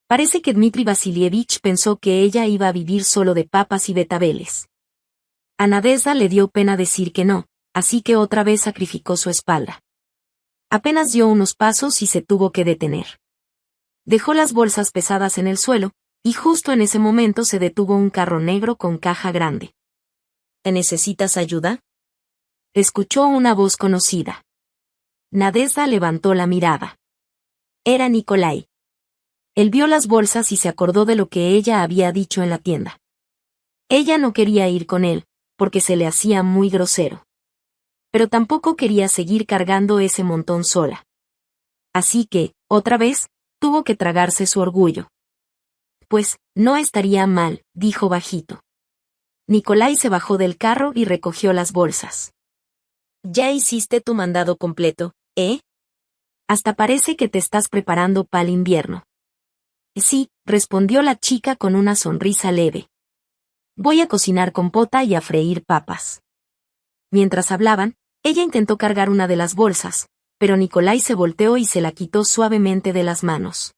Parece que Dmitri Vasilievich pensó que ella iba a vivir solo de papas y betabeles. A Nadezhda le dio pena decir que no, así que otra vez sacrificó su espalda. Apenas dio unos pasos y se tuvo que detener. Dejó las bolsas pesadas en el suelo, Y justo en ese momento se detuvo un carro negro con caja grande. ¿Te necesitas ayuda? Escuchó una voz conocida. Nadezhda levantó la mirada. Era Nikolai. Él vio las bolsas y se acordó de lo que ella había dicho en la tienda. Ella no quería ir con él, porque se le hacía muy grosero. Pero tampoco quería seguir cargando ese montón sola. Así que, otra vez, tuvo que tragarse su orgullo. Pues, no estaría mal, dijo bajito. Nikolai se bajó del carro y recogió las bolsas. ¿Ya hiciste tu mandado completo, eh? Hasta parece que te estás preparando para el invierno. Sí, respondió la chica con una sonrisa leve. Voy a cocinar compota y a freír papas. Mientras hablaban, ella intentó cargar una de las bolsas, pero Nikolai se volteó y se la quitó suavemente de las manos.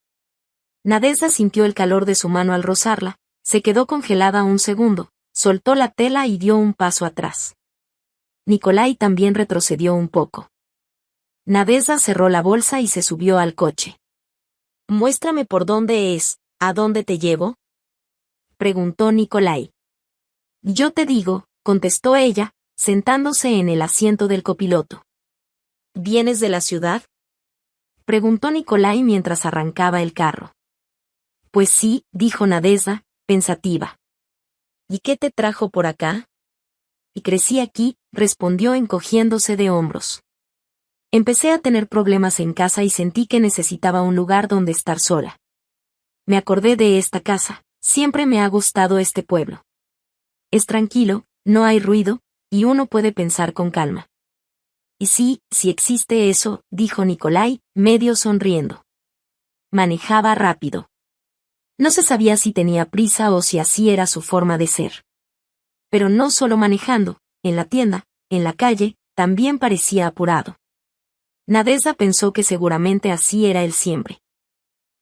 Nadezhda sintió el calor de su mano al rozarla, se quedó congelada un segundo, soltó la tela y dio un paso atrás. Nikolai también retrocedió un poco. Nadezhda cerró la bolsa y se subió al coche. Muéstrame por dónde es, ¿a dónde te llevo? Preguntó Nikolai. Yo te digo, contestó ella, sentándose en el asiento del copiloto. ¿Vienes de la ciudad? Preguntó Nikolai mientras arrancaba el carro. Pues sí, dijo Nadezhda, pensativa. ¿Y qué te trajo por acá? Y crecí aquí, respondió encogiéndose de hombros. Empecé a tener problemas en casa y sentí que necesitaba un lugar donde estar sola. Me acordé de esta casa, siempre me ha gustado este pueblo. Es tranquilo, no hay ruido, y uno puede pensar con calma. Y sí, si existe eso, dijo Nikolai, medio sonriendo. Manejaba rápido. No se sabía si tenía prisa o si así era su forma de ser. Pero no solo manejando, en la tienda, en la calle, también parecía apurado. Nadezhda pensó que seguramente así era él siempre.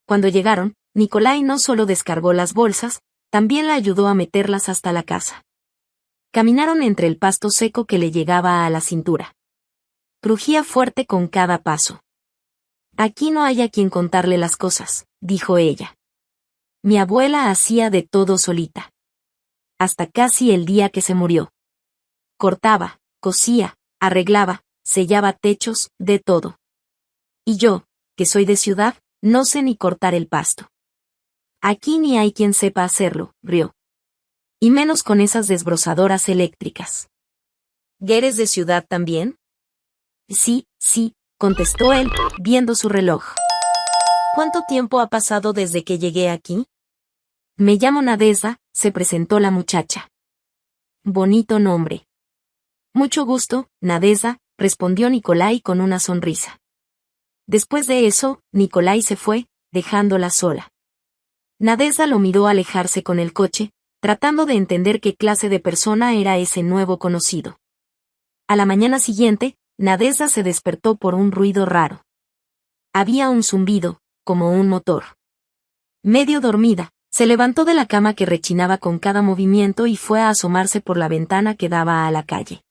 Cuando llegaron, Nikolai no solo descargó las bolsas, también la ayudó a meterlas hasta la casa. Caminaron entre el pasto seco que le llegaba a la cintura. Crujía fuerte con cada paso. Aquí no hay a quien contarle las cosas, dijo ella. Mi abuela hacía de todo solita. Hasta casi el día que se murió. Cortaba, cosía, arreglaba, sellaba techos, de todo. Y yo, que soy de ciudad, no sé ni cortar el pasto. Aquí ni hay quien sepa hacerlo, rió. Y menos con esas desbrozadoras eléctricas. ¿Eres de ciudad también? Sí, sí, contestó él, viendo su reloj. ¿Cuánto tiempo ha pasado desde que llegué aquí? Me llamo Nadezhda, se presentó la muchacha. Bonito nombre. Mucho gusto, Nadezhda, respondió Nikolai con una sonrisa. Después de eso, Nikolai se fue, dejándola sola. Nadezhda lo miró alejarse con el coche, tratando de entender qué clase de persona era ese nuevo conocido. A la mañana siguiente, Nadezhda se despertó por un ruido raro. Había un zumbido, como un motor. Medio dormida, se levantó de la cama que rechinaba con cada movimiento y fue a asomarse por la ventana que daba a la calle.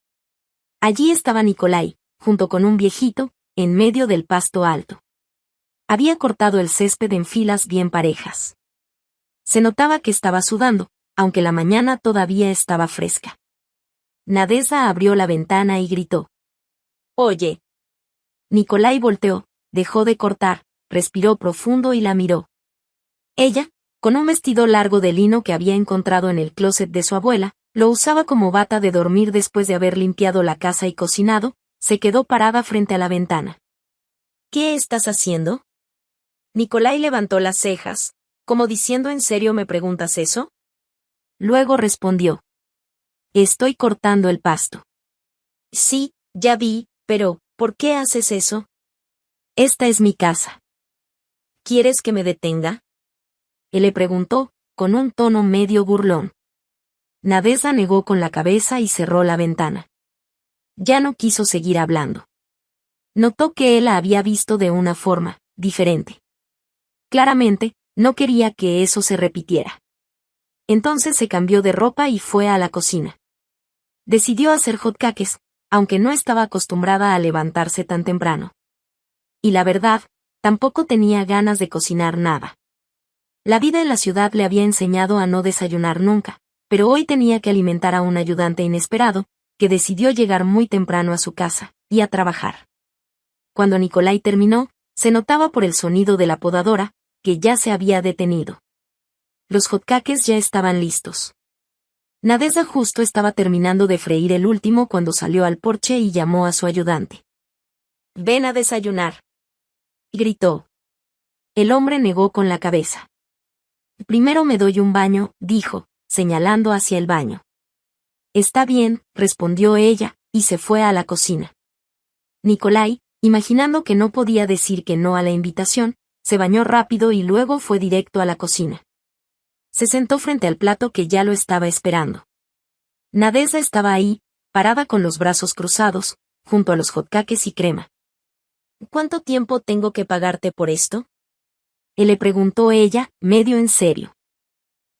Allí estaba Nikolai, junto con un viejito, en medio del pasto alto. Había cortado el césped en filas bien parejas. Se notaba que estaba sudando, aunque la mañana todavía estaba fresca. Nadezhda abrió la ventana y gritó. Oye. Nikolai volteó, dejó de cortar, respiró profundo y la miró. Ella, con un vestido largo de lino que había encontrado en el closet de su abuela, lo usaba como bata de dormir después de haber limpiado la casa y cocinado, se quedó parada frente a la ventana. ¿Qué estás haciendo? Nikolai levantó las cejas, como diciendo ¿en serio me preguntas eso? Luego respondió. Estoy cortando el pasto. Sí, ya vi, pero, ¿por qué haces eso? Esta es mi casa. ¿Quieres que me detenga? Él le preguntó, con un tono medio burlón. Nadezhda negó con la cabeza y cerró la ventana. Ya no quiso seguir hablando. Notó que él la había visto de una forma diferente. Claramente, no quería que eso se repitiera. Entonces se cambió de ropa y fue a la cocina. Decidió hacer hotcakes, aunque no estaba acostumbrada a levantarse tan temprano. Y la verdad, tampoco tenía ganas de cocinar nada. La vida en la ciudad le había enseñado a no desayunar nunca, pero hoy tenía que alimentar a un ayudante inesperado, que decidió llegar muy temprano a su casa, y a trabajar. Cuando Nikolai terminó, se notaba por el sonido de la podadora, que ya se había detenido. Los hotcakes ya estaban listos. Nadezhda justo estaba terminando de freír el último cuando salió al porche y llamó a su ayudante. «Ven a desayunar», gritó. El hombre negó con la cabeza. «Primero me doy un baño», dijo, señalando hacia el baño. «Está bien», respondió ella, y se fue a la cocina. Nikolai, imaginando que no podía decir que no a la invitación, se bañó rápido y luego fue directo a la cocina. Se sentó frente al plato que ya lo estaba esperando. Nadezhda estaba ahí, parada con los brazos cruzados, junto a los hotcakes y crema. «¿Cuánto tiempo tengo que pagarte por esto?», le preguntó ella, medio en serio.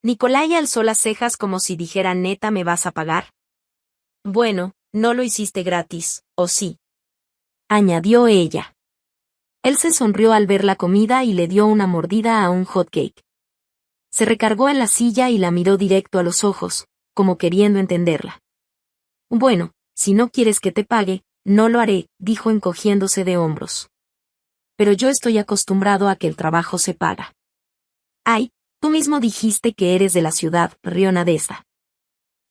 Nikolai alzó las cejas como si dijera «¿Neta me vas a pagar?». «Bueno, no lo hiciste gratis, ¿o sí?», añadió ella. Él se sonrió al ver la comida y le dio una mordida a un hotcake. Se recargó en la silla y la miró directo a los ojos, como queriendo entenderla. «Bueno, si no quieres que te pague, no lo haré», dijo encogiéndose de hombros. «Pero yo estoy acostumbrado a que el trabajo se paga». «Ay, tú mismo dijiste que eres de la ciudad», rió Nadezhda.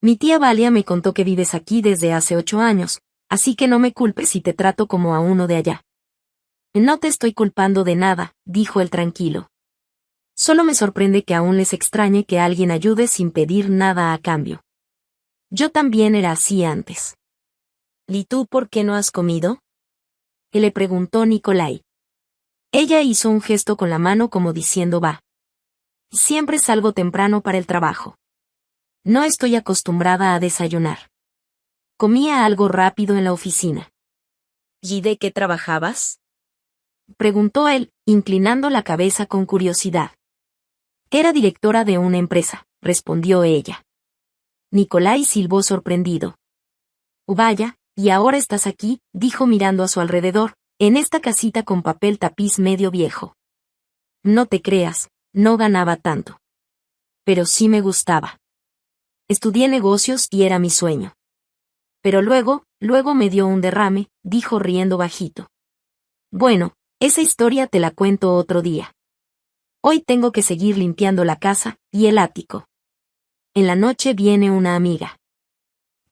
«Mi tía Valia me contó que vives aquí desde hace 8 años, así que no me culpes si te trato como a uno de allá». «No te estoy culpando de nada», dijo él tranquilo. «Solo me sorprende que aún les extrañe que alguien ayude sin pedir nada a cambio. Yo también era así antes». «¿Y tú por qué no has comido?», le preguntó Nikolai. Ella hizo un gesto con la mano como diciendo va. «Siempre salgo temprano para el trabajo. No estoy acostumbrada a desayunar. Comía algo rápido en la oficina». «¿Y de qué trabajabas?», preguntó él, inclinando la cabeza con curiosidad. «Era directora de una empresa», respondió ella. Nikolai silbó sorprendido. «Vaya, y ahora estás aquí», dijo mirando a su alrededor, «en esta casita con papel tapiz medio viejo». «No te creas, no ganaba tanto. Pero sí me gustaba. Estudié negocios y era mi sueño. Pero luego me dio un derrame», dijo riendo bajito. «Bueno, esa historia te la cuento otro día. Hoy tengo que seguir limpiando la casa y el ático. En la noche viene una amiga».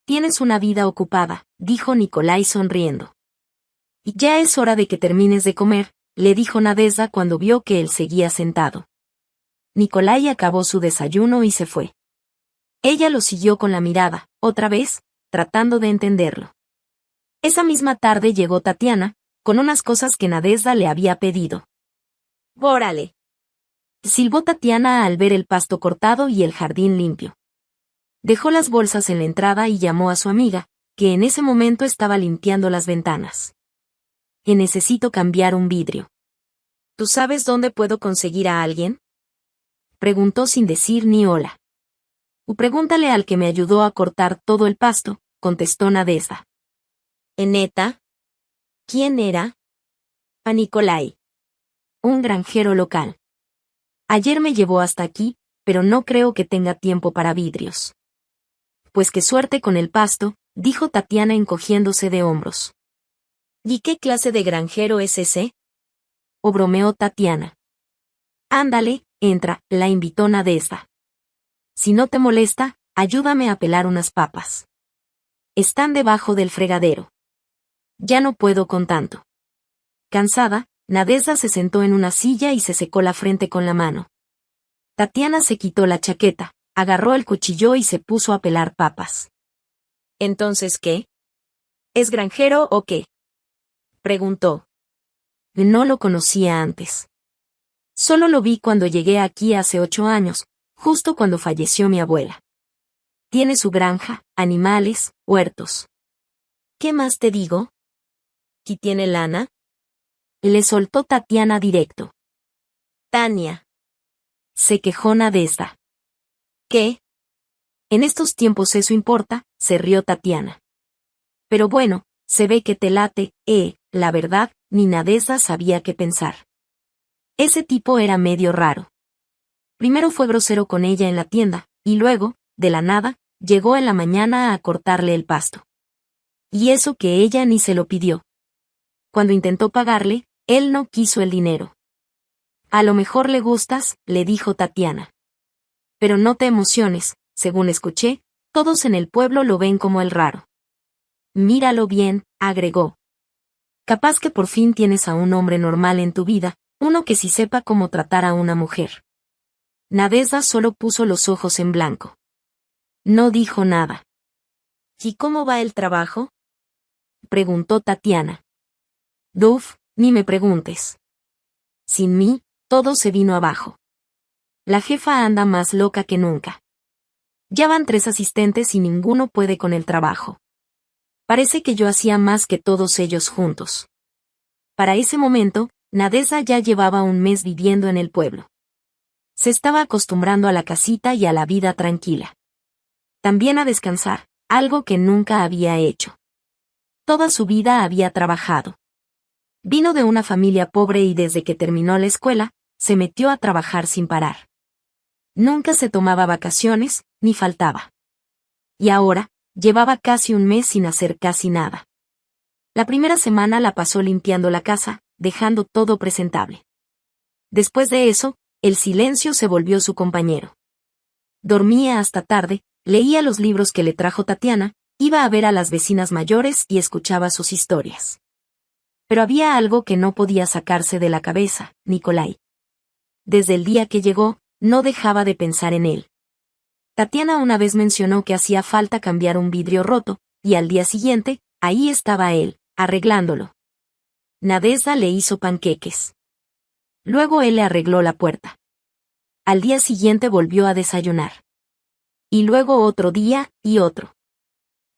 «Tienes una vida ocupada», dijo Nikolai sonriendo. «Y ya es hora de que termines de comer», le dijo Nadezhda cuando vio que él seguía sentado. Nikolai acabó su desayuno y se fue. Ella lo siguió con la mirada, otra vez, tratando de entenderlo. Esa misma tarde llegó Tatiana, con unas cosas que Nadezhda le había pedido. «Órale», silbó Tatiana al ver el pasto cortado y el jardín limpio. Dejó las bolsas en la entrada y llamó a su amiga, que en ese momento estaba limpiando las ventanas. «Necesito cambiar un vidrio». «¿Tú sabes dónde puedo conseguir a alguien?», preguntó sin decir ni hola. «Pregúntale al que me ayudó a cortar todo el pasto», contestó Nadezhda. «¿Neta? ¿Quién era?». «A Nikolai. Un granjero local. Ayer me llevó hasta aquí, pero no creo que tenga tiempo para vidrios». «Pues qué suerte con el pasto», dijo Tatiana encogiéndose de hombros. «¿Y qué clase de granjero es ese?», bromeó Tatiana. «Ándale, entra», la invitó Nadezhda. «Si no te molesta, ayúdame a pelar unas papas. Están debajo del fregadero. Ya no puedo con tanto». Cansada, Nadezhda se sentó en una silla y se secó la frente con la mano. Tatiana se quitó la chaqueta, agarró el cuchillo y se puso a pelar papas. «¿Entonces qué? ¿Es granjero o qué?», preguntó. No lo conocía antes. Solo lo vi cuando llegué aquí hace 8 años, justo cuando falleció mi abuela. Tiene su granja, animales, huertos. «¿Qué más te digo?». «¿Y tiene lana?», le soltó Tatiana directo. «Tania», se quejó Nadezhda. «¿Qué?». «En estos tiempos eso importa», se rió Tatiana. «Pero bueno, se ve que te late», la verdad, ni Nadezhda sabía qué pensar. Ese tipo era medio raro. Primero fue grosero con ella en la tienda, y luego, de la nada, llegó en la mañana a cortarle el pasto. Y eso que ella ni se lo pidió. Cuando intentó pagarle, él no quiso el dinero. A lo mejor le gustas, le dijo Tatiana. Pero no te emociones, según escuché, todos en el pueblo lo ven como el raro. Míralo bien, agregó. Capaz que por fin tienes a un hombre normal en tu vida, uno que sí sepa cómo tratar a una mujer. Nadezhda solo puso los ojos en blanco. No dijo nada. ¿Y cómo va el trabajo? Preguntó Tatiana. Duf, ni me preguntes. Sin mí, todo se vino abajo. La jefa anda más loca que nunca. Ya van 3 asistentes y ninguno puede con el trabajo. Parece que yo hacía más que todos ellos juntos. Para ese momento, Nadezhda ya llevaba un mes viviendo en el pueblo. Se estaba acostumbrando a la casita y a la vida tranquila. También a descansar, algo que nunca había hecho. Toda su vida había trabajado. Vino de una familia pobre y desde que terminó la escuela, se metió a trabajar sin parar. Nunca se tomaba vacaciones, ni faltaba. Y ahora, llevaba casi un mes sin hacer casi nada. La primera semana la pasó limpiando la casa, dejando todo presentable. Después de eso, el silencio se volvió su compañero. Dormía hasta tarde, leía los libros que le trajo Tatiana, iba a ver a las vecinas mayores y escuchaba sus historias. Pero había algo que no podía sacarse de la cabeza, Nikolai. Desde el día que llegó, no dejaba de pensar en él. Tatiana una vez mencionó que hacía falta cambiar un vidrio roto, y al día siguiente, ahí estaba él, arreglándolo. Nadezhda le hizo panqueques. Luego él le arregló la puerta. Al día siguiente volvió a desayunar. Y luego otro día, y otro.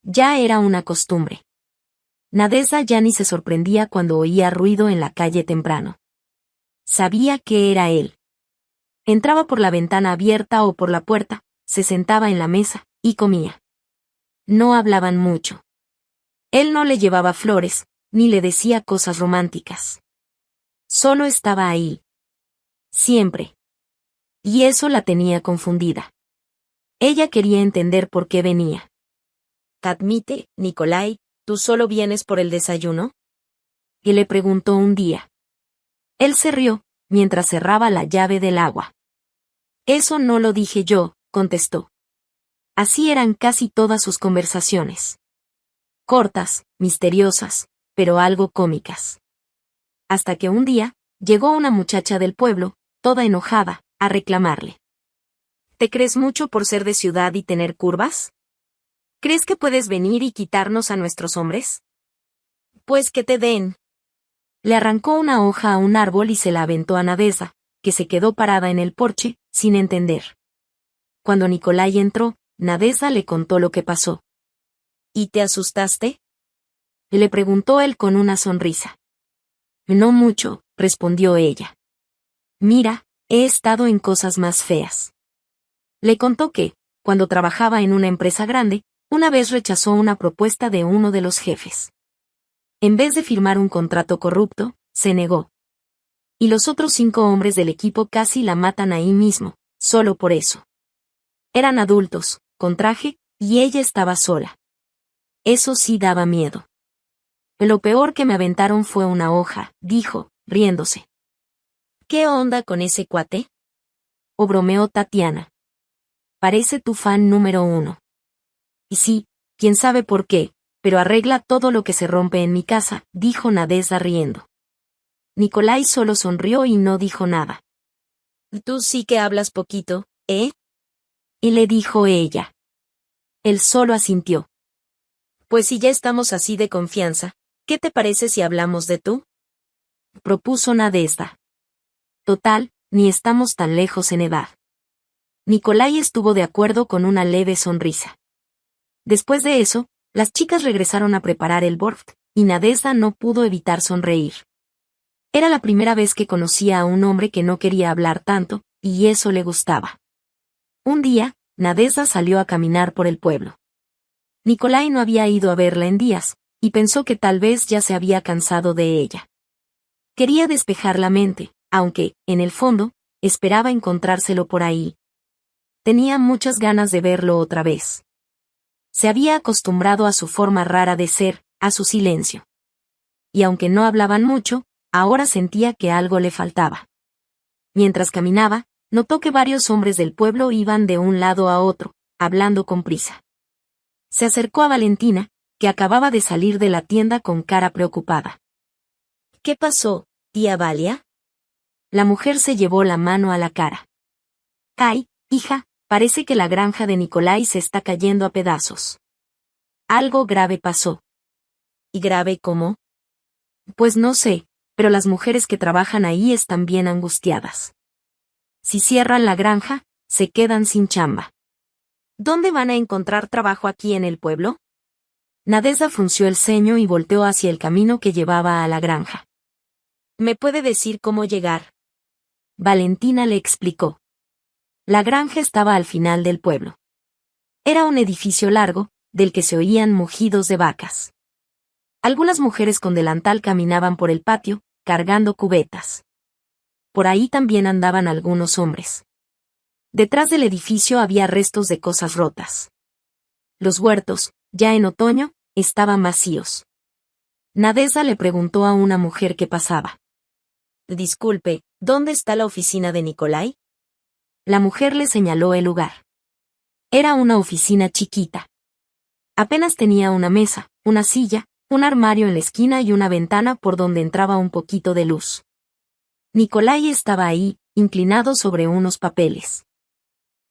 Ya era una costumbre. Nadezhda ya ni se sorprendía cuando oía ruido en la calle temprano. Sabía que era él. Entraba por la ventana abierta o por la puerta, se sentaba en la mesa, y comía. No hablaban mucho. Él no le llevaba flores, ni le decía cosas románticas. Solo estaba ahí. Siempre. Y eso la tenía confundida. Ella quería entender por qué venía. Admite, Nikolai, ¿tú solo vienes por el desayuno? Y le preguntó un día. Él se rió, mientras cerraba la llave del agua. Eso no lo dije yo, contestó. Así eran casi todas sus conversaciones. Cortas, misteriosas, pero algo cómicas. Hasta que un día, llegó una muchacha del pueblo, toda enojada, a reclamarle. ¿Te crees mucho por ser de ciudad y tener curvas? ¿Crees que puedes venir y quitarnos a nuestros hombres? Pues que te den. Le arrancó una hoja a un árbol y se la aventó a Nadezhda, que se quedó parada en el porche, sin entender. Cuando Nikolai entró, Nadezhda le contó lo que pasó. ¿Y te asustaste? Le preguntó él con una sonrisa. No mucho, respondió ella. Mira, he estado en cosas más feas. Le contó que, cuando trabajaba en una empresa grande, una vez rechazó una propuesta de uno de los jefes. En vez de firmar un contrato corrupto, se negó. Y los otros 5 hombres del equipo casi la matan ahí mismo, solo por eso. Eran adultos, con traje, y ella estaba sola. Eso sí daba miedo. Lo peor que me aventaron fue una hoja, dijo, riéndose. ¿Qué onda con ese cuate? O bromeó Tatiana. Parece tu fan número 1. Y sí, quién sabe por qué, pero arregla todo lo que se rompe en mi casa, dijo Nadezhda riendo. Nikolai solo sonrió y no dijo nada. Tú sí que hablas poquito, ¿eh? Y le dijo ella. Él solo asintió. Pues si ya estamos así de confianza, ¿qué te parece si hablamos de tú? Propuso Nadezhda. Total, ni estamos tan lejos en edad. Nikolai estuvo de acuerdo con una leve sonrisa. Después de eso, las chicas regresaron a preparar el borft, y Nadezhda no pudo evitar sonreír. Era la primera vez que conocía a un hombre que no quería hablar tanto, y eso le gustaba. Un día, Nadezhda salió a caminar por el pueblo. Nikolai no había ido a verla en días, y pensó que tal vez ya se había cansado de ella. Quería despejar la mente, aunque, en el fondo, esperaba encontrárselo por ahí. Tenía muchas ganas de verlo otra vez. Se había acostumbrado a su forma rara de ser, a su silencio. Y aunque no hablaban mucho, ahora sentía que algo le faltaba. Mientras caminaba, notó que varios hombres del pueblo iban de un lado a otro, hablando con prisa. Se acercó a Valentina, que acababa de salir de la tienda con cara preocupada. ¿Qué pasó, tía Valia? La mujer se llevó la mano a la cara. Ay, hija, parece que la granja de Nicolai se está cayendo a pedazos. Algo grave pasó. ¿Y grave cómo? Pues no sé, pero las mujeres que trabajan ahí están bien angustiadas. Si cierran la granja, se quedan sin chamba. ¿Dónde van a encontrar trabajo aquí en el pueblo? Nadezhda frunció el ceño y volteó hacia el camino que llevaba a la granja. ¿Me puede decir cómo llegar? Valentina le explicó. La granja estaba al final del pueblo. Era un edificio largo, del que se oían mugidos de vacas. Algunas mujeres con delantal caminaban por el patio, cargando cubetas. Por ahí también andaban algunos hombres. Detrás del edificio había restos de cosas rotas. Los huertos, ya en otoño, estaban vacíos. Nadezhda le preguntó a una mujer que pasaba. Disculpe, ¿dónde está la oficina de Nicolai? La mujer le señaló el lugar. Era una oficina chiquita. Apenas tenía una mesa, una silla, un armario en la esquina y una ventana por donde entraba un poquito de luz. Nicolai estaba ahí, inclinado sobre unos papeles.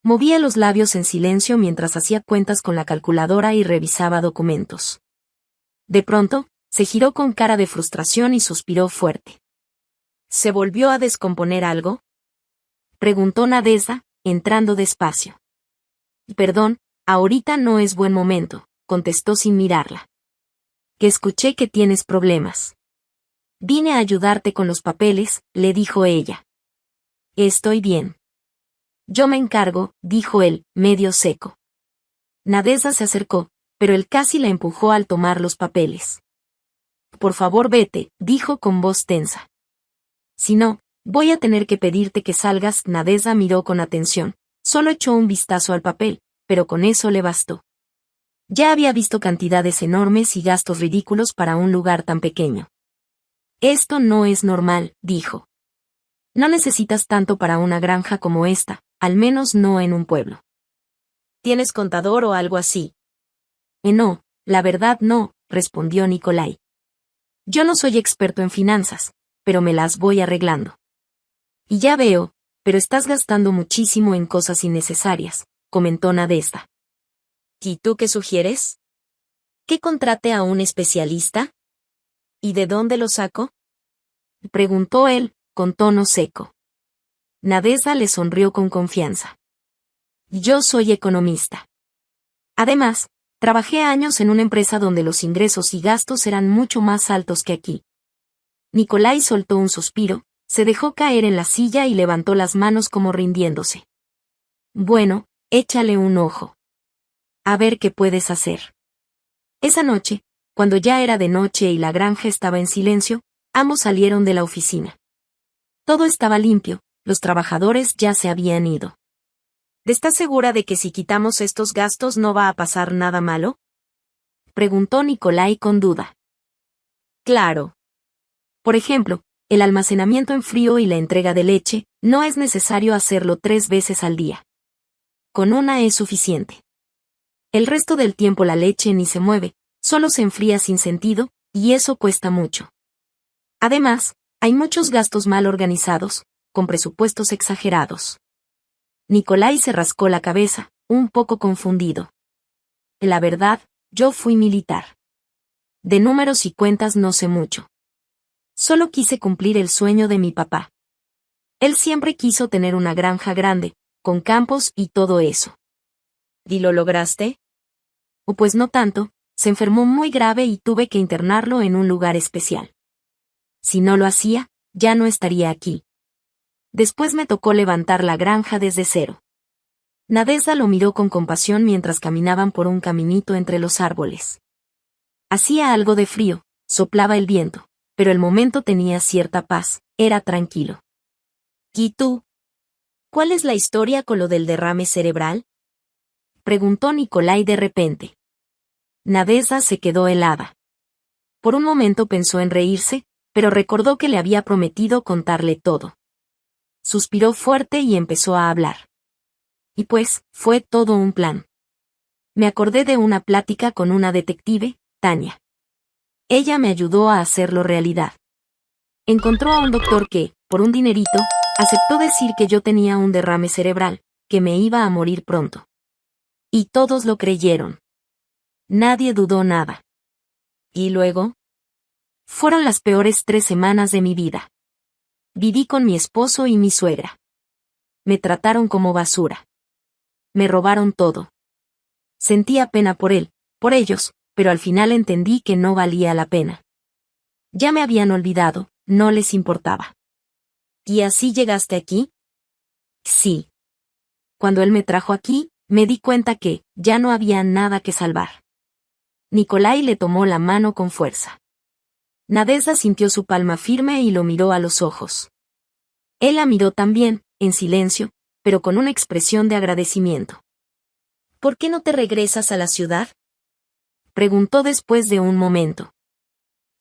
Movía los labios en silencio mientras hacía cuentas con la calculadora y revisaba documentos. De pronto, se giró con cara de frustración y suspiró fuerte. ¿Se volvió a descomponer algo? Preguntó Nadezhda, entrando despacio. Perdón, ahorita no es buen momento, contestó sin mirarla. Que escuché que tienes problemas. Vine a ayudarte con los papeles, le dijo ella. Estoy bien. Yo me encargo, dijo él, medio seco. Nadezhda se acercó, pero él casi la empujó al tomar los papeles. Por favor vete, dijo con voz tensa. Si no, voy a tener que pedirte que salgas. Nadezhda miró con atención, solo echó un vistazo al papel, pero con eso le bastó. Ya había visto cantidades enormes y gastos ridículos para un lugar tan pequeño. Esto no es normal, dijo. No necesitas tanto para una granja como esta, al menos no en un pueblo. ¿Tienes contador o algo así? No, la verdad no, respondió Nicolai. Yo no soy experto en finanzas, pero me las voy arreglando. Y ya veo, pero estás gastando muchísimo en cosas innecesarias, comentó Nadezhda. ¿Y tú qué sugieres? ¿Que contrate a un especialista? ¿Y de dónde lo saco? Preguntó él, con tono seco. Nadezhda le sonrió con confianza. Yo soy economista. Además, trabajé años en una empresa donde los ingresos y gastos eran mucho más altos que aquí. Nicolai soltó un suspiro, se dejó caer en la silla y levantó las manos como rindiéndose. Bueno, échale un ojo. A ver qué puedes hacer. Esa noche, cuando ya era de noche y la granja estaba en silencio, ambos salieron de la oficina. Todo estaba limpio, los trabajadores ya se habían ido. ¿Estás segura de que si quitamos estos gastos no va a pasar nada malo? Preguntó Nicolai con duda. Claro. Por ejemplo, el almacenamiento en frío y la entrega de leche, no es necesario hacerlo 3 veces al día. Con una es suficiente. El resto del tiempo la leche ni se mueve, solo se enfría sin sentido, y eso cuesta mucho. Además, hay muchos gastos mal organizados, con presupuestos exagerados. Nicolai se rascó la cabeza, un poco confundido. La verdad, yo fui militar. De números y cuentas no sé mucho. Solo quise cumplir el sueño de mi papá. Él siempre quiso tener una granja grande, con campos y todo eso. ¿Y lo lograste? Pues no tanto, se enfermó muy grave y tuve que internarlo en un lugar especial. Si no lo hacía, ya no estaría aquí. Después me tocó levantar la granja desde cero. Nadezhda lo miró con compasión mientras caminaban por un caminito entre los árboles. Hacía algo de frío, soplaba el viento, pero el momento tenía cierta paz, era tranquilo. ¿Y tú? ¿Cuál es la historia con lo del derrame cerebral? Preguntó Nikolai de repente. Nadezhda se quedó helada. Por un momento pensó en reírse, pero recordó que le había prometido contarle todo. Suspiró fuerte y empezó a hablar. Y pues, fue todo un plan. Me acordé de una plática con una detective, Tania. Ella me ayudó a hacerlo realidad. Encontró a un doctor que, por un dinerito, aceptó decir que yo tenía un derrame cerebral, que me iba a morir pronto. Y todos lo creyeron. Nadie dudó nada. ¿Y luego? Fueron las peores 3 semanas de mi vida. Viví con mi esposo y mi suegra. Me trataron como basura. Me robaron todo. Sentía pena por él, por ellos, pero al final entendí que no valía la pena. Ya me habían olvidado, no les importaba. ¿Y así llegaste aquí? Sí. Cuando él me trajo aquí, me di cuenta que ya no había nada que salvar. Nikolai le tomó la mano con fuerza. Nadezhda sintió su palma firme y lo miró a los ojos. Él la miró también, en silencio, pero con una expresión de agradecimiento. ¿Por qué no te regresas a la ciudad? Preguntó después de un momento.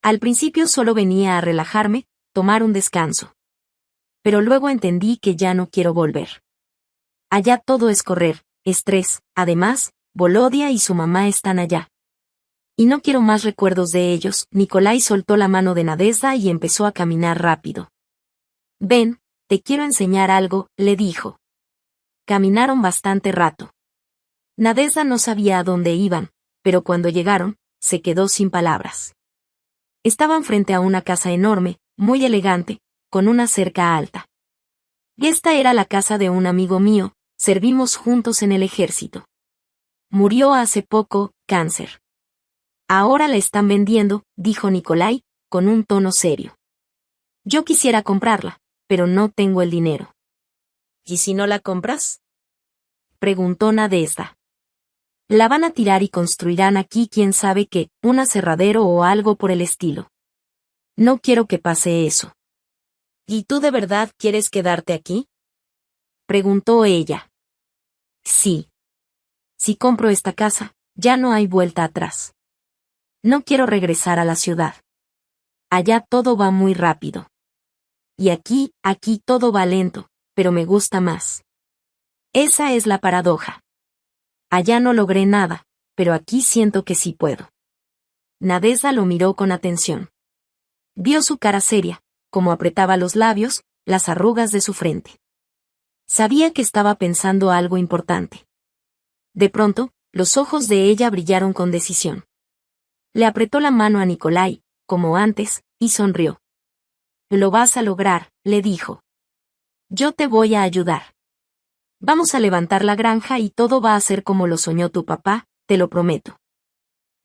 Al principio solo venía a relajarme, tomar un descanso. Pero luego entendí que ya no quiero volver. Allá todo es correr, estrés, además, Volodia y su mamá están allá. Y no quiero más recuerdos de ellos. Nikolai soltó la mano de Nadezhda y empezó a caminar rápido. Ven, te quiero enseñar algo, le dijo. Caminaron bastante rato. Nadezhda no sabía a dónde iban, pero cuando llegaron, se quedó sin palabras. Estaban frente a una casa enorme, muy elegante, con una cerca alta. Y esta era la casa de un amigo mío, servimos juntos en el ejército. Murió hace poco, cáncer. Ahora la están vendiendo, dijo Nikolai, con un tono serio. Yo quisiera comprarla, pero no tengo el dinero. ¿Y si no la compras? Preguntó Nadezhda. La van a tirar y construirán aquí quién sabe qué, un aserradero o algo por el estilo. No quiero que pase eso. ¿Y tú de verdad quieres quedarte aquí? Preguntó ella. Sí. Si compro esta casa, ya no hay vuelta atrás. No quiero regresar a la ciudad. Allá todo va muy rápido. Y aquí todo va lento, pero me gusta más. Esa es la paradoja. Allá no logré nada, pero aquí siento que sí puedo. Nadezhda lo miró con atención. Vio su cara seria, como apretaba los labios, las arrugas de su frente. Sabía que estaba pensando algo importante. De pronto, los ojos de ella brillaron con decisión. Le apretó la mano a Nikolai, como antes, y sonrió. Lo vas a lograr, le dijo. Yo te voy a ayudar. Vamos a levantar la granja y todo va a ser como lo soñó tu papá, te lo prometo.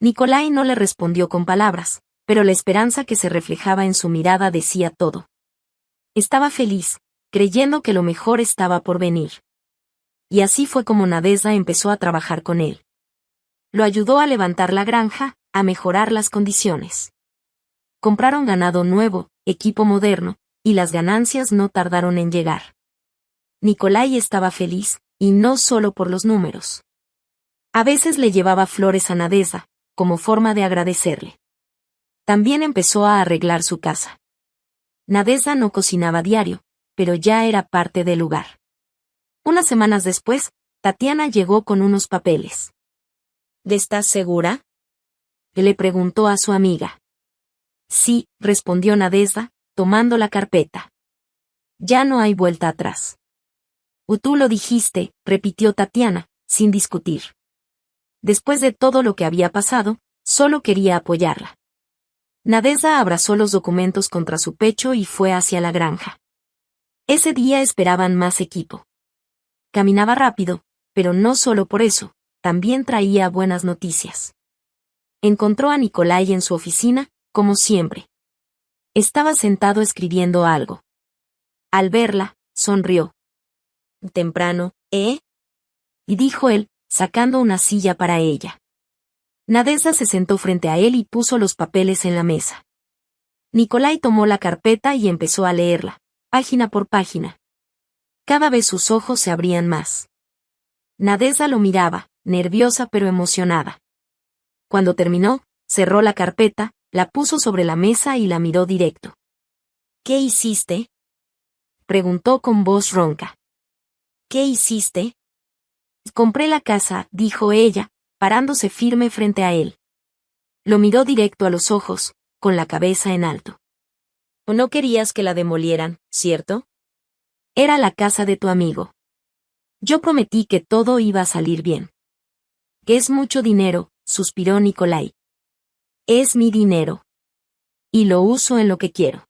Nikolai no le respondió con palabras, pero la esperanza que se reflejaba en su mirada decía todo. Estaba feliz, creyendo que lo mejor estaba por venir. Y así fue como Nadezhda empezó a trabajar con él. Lo ayudó a levantar la granja, a mejorar las condiciones. Compraron ganado nuevo, equipo moderno, y las ganancias no tardaron en llegar. Nikolai estaba feliz, y no solo por los números. A veces le llevaba flores a Nadezhda, como forma de agradecerle. También empezó a arreglar su casa. Nadezhda no cocinaba diario, pero ya era parte del lugar. Unas semanas después, Tatiana llegó con unos papeles. ¿Estás segura? Le preguntó a su amiga. Sí, respondió Nadezhda, tomando la carpeta. Ya no hay vuelta atrás. Tú lo dijiste, repitió Tatiana, sin discutir. Después de todo lo que había pasado, solo quería apoyarla. Nadezhda abrazó los documentos contra su pecho y fue hacia la granja. Ese día esperaban más equipo. Caminaba rápido, pero no solo por eso, también traía buenas noticias. Encontró a Nikolai en su oficina, como siempre. Estaba sentado escribiendo algo. Al verla, sonrió. Temprano, ¿eh? Y dijo él, sacando una silla para ella. Nadezhda se sentó frente a él y puso los papeles en la mesa. Nikolai tomó la carpeta y empezó a leerla, página por página. Cada vez sus ojos se abrían más. Nadezhda lo miraba, nerviosa pero emocionada. Cuando terminó, cerró la carpeta, la puso sobre la mesa y la miró directo. ¿Qué hiciste? Preguntó con voz ronca. ¿Qué hiciste? Compré la casa, dijo ella, parándose firme frente a él. Lo miró directo a los ojos, con la cabeza en alto. ¿O no querías que la demolieran, cierto? Era la casa de tu amigo. Yo prometí que todo iba a salir bien. Es mucho dinero, suspiró Nikolai. Es mi dinero. Y lo uso en lo que quiero.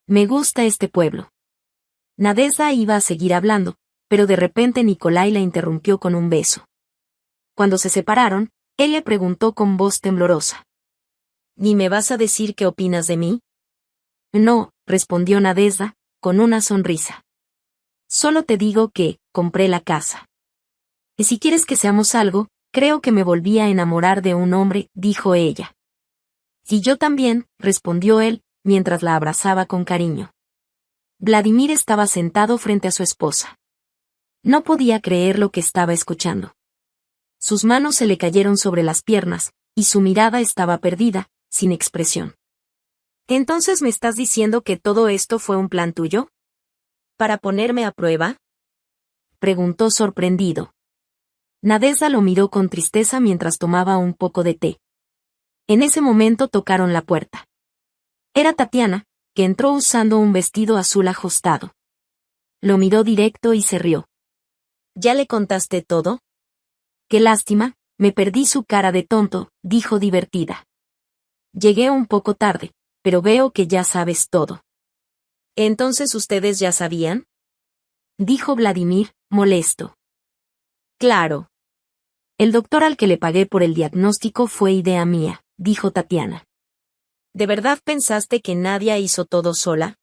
Me gusta este pueblo. Nadezhda iba a seguir hablando, pero de repente Nikolai la interrumpió con un beso. Cuando se separaron, él le preguntó con voz temblorosa. ¿Ni me vas a decir qué opinas de mí? No, respondió Nadezhda, con una sonrisa. Solo te digo que, compré la casa. Y si quieres que seamos algo, creo que me volví a enamorar de un hombre, dijo ella. Y yo también, respondió él, mientras la abrazaba con cariño. Vladimir estaba sentado frente a su esposa. No podía creer lo que estaba escuchando. Sus manos se le cayeron sobre las piernas, y su mirada estaba perdida, sin expresión. ¿Entonces me estás diciendo que todo esto fue un plan tuyo? ¿Para ponerme a prueba? Preguntó sorprendido. Nadezhda lo miró con tristeza mientras tomaba un poco de té. En ese momento tocaron la puerta. Era Tatiana, que entró usando un vestido azul ajustado. Lo miró directo y se rió. ¿Ya le contaste todo? Qué lástima, me perdí su cara de tonto, dijo divertida. Llegué un poco tarde, pero veo que ya sabes todo. ¿Entonces ustedes ya sabían? Dijo Vladimir, molesto. Claro. El doctor al que le pagué por el diagnóstico fue idea mía, dijo Tatiana. ¿De verdad pensaste que Nadia hizo todo sola?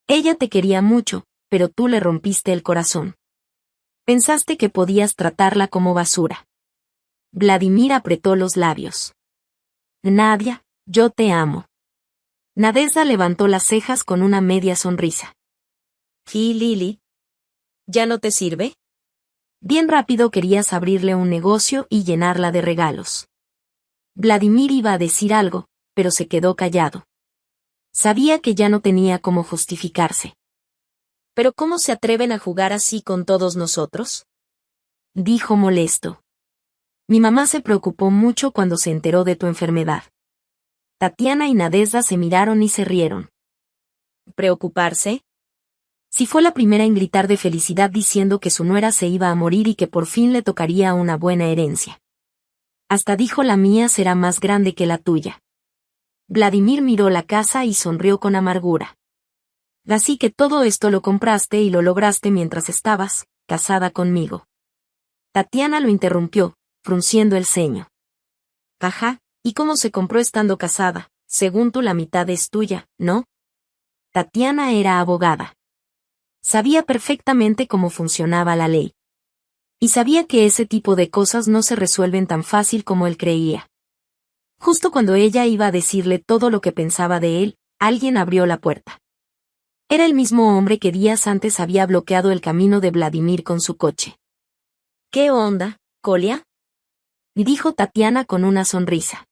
Ella te quería mucho, pero tú le rompiste el corazón. Pensaste que podías tratarla como basura. Vladimir apretó los labios. Nadia, yo te amo. Nadezhda levantó las cejas con una media sonrisa. ¿Y Lili? ¿Ya no te sirve? Bien rápido querías abrirle un negocio y llenarla de regalos. Vladimir iba a decir algo, pero se quedó callado. Sabía que ya no tenía cómo justificarse. ¿Pero cómo se atreven a jugar así con todos nosotros? Dijo molesto. Mi mamá se preocupó mucho cuando se enteró de tu enfermedad. Tatiana y Nadezhda se miraron y se rieron. ¿Preocuparse? Si fue la primera en gritar de felicidad diciendo que su nuera se iba a morir y que por fin le tocaría una buena herencia. Hasta dijo la mía será más grande que la tuya. Vladimir miró la casa y sonrió con amargura. Así que todo esto lo compraste y lo lograste mientras estabas casada conmigo. Tatiana lo interrumpió, frunciendo el ceño. Ajá, ¿y cómo se compró estando casada? Según tú la mitad es tuya, ¿no? Tatiana era abogada. Sabía perfectamente cómo funcionaba la ley. Y sabía que ese tipo de cosas no se resuelven tan fácil como él creía. Justo cuando ella iba a decirle todo lo que pensaba de él, alguien abrió la puerta. Era el mismo hombre que días antes había bloqueado el camino de Vladimir con su coche. ¿Qué onda, Kolia? Dijo Tatiana con una sonrisa.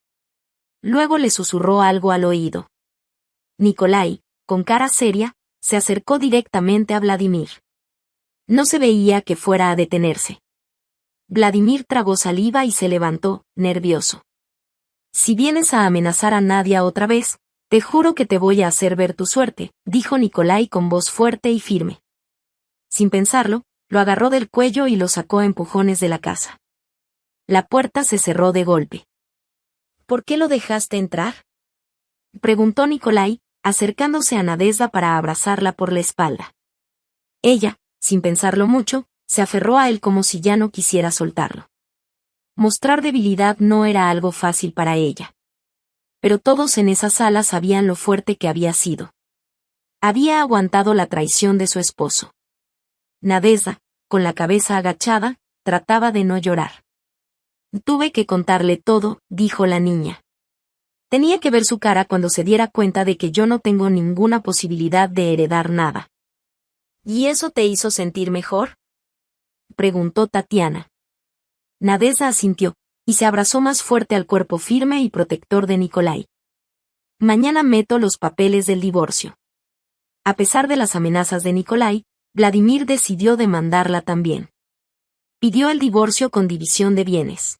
Luego le susurró algo al oído. Nikolai, con cara seria, se acercó directamente a Vladimir. No se veía que fuera a detenerse. Vladimir tragó saliva y se levantó, nervioso. Si vienes a amenazar a Nadia otra vez, te juro que te voy a hacer ver tu suerte, dijo Nikolai con voz fuerte y firme. Sin pensarlo, lo agarró del cuello y lo sacó a empujones de la casa. La puerta se cerró de golpe. ¿Por qué lo dejaste entrar? Preguntó Nikolai, acercándose a Nadezhda para abrazarla por la espalda. Ella, sin pensarlo mucho, se aferró a él como si ya no quisiera soltarlo. Mostrar debilidad no era algo fácil para ella. Pero todos en esa sala sabían lo fuerte que había sido. Había aguantado la traición de su esposo. Nadezhda, con la cabeza agachada, trataba de no llorar. Tuve que contarle todo, dijo la niña. Tenía que ver su cara cuando se diera cuenta de que yo no tengo ninguna posibilidad de heredar nada. ¿Y eso te hizo sentir mejor? Preguntó Tatiana. Nadezhda asintió, y se abrazó más fuerte al cuerpo firme y protector de Nikolai. Mañana meto los papeles del divorcio. A pesar de las amenazas de Nikolai, Vladimir decidió demandarla también. Pidió el divorcio con división de bienes.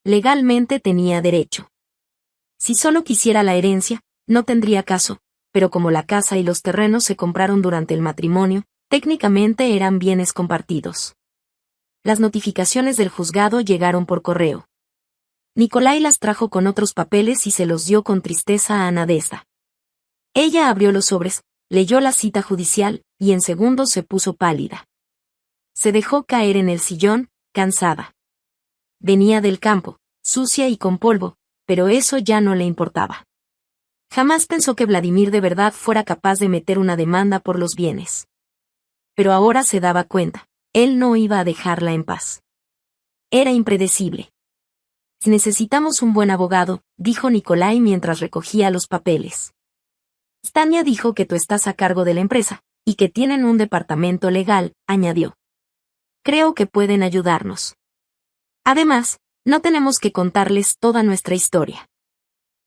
Legalmente tenía derecho. Si solo quisiera la herencia, no tendría caso, pero como la casa y los terrenos se compraron durante el matrimonio, técnicamente eran bienes compartidos. Las notificaciones del juzgado llegaron por correo. Nikolai las trajo con otros papeles y se los dio con tristeza a Nadezhda. Ella abrió los sobres, leyó la cita judicial, y en segundos se puso pálida. Se dejó caer en el sillón, cansada. Venía del campo, sucia y con polvo, pero eso ya no le importaba. Jamás pensó que Vladimir de verdad fuera capaz de meter una demanda por los bienes. Pero ahora se daba cuenta, él no iba a dejarla en paz. Era impredecible. Necesitamos un buen abogado, dijo Nikolai mientras recogía los papeles. Stania dijo que tú estás a cargo de la empresa, y que tienen un departamento legal, añadió. Creo que pueden ayudarnos. Además, no tenemos que contarles toda nuestra historia.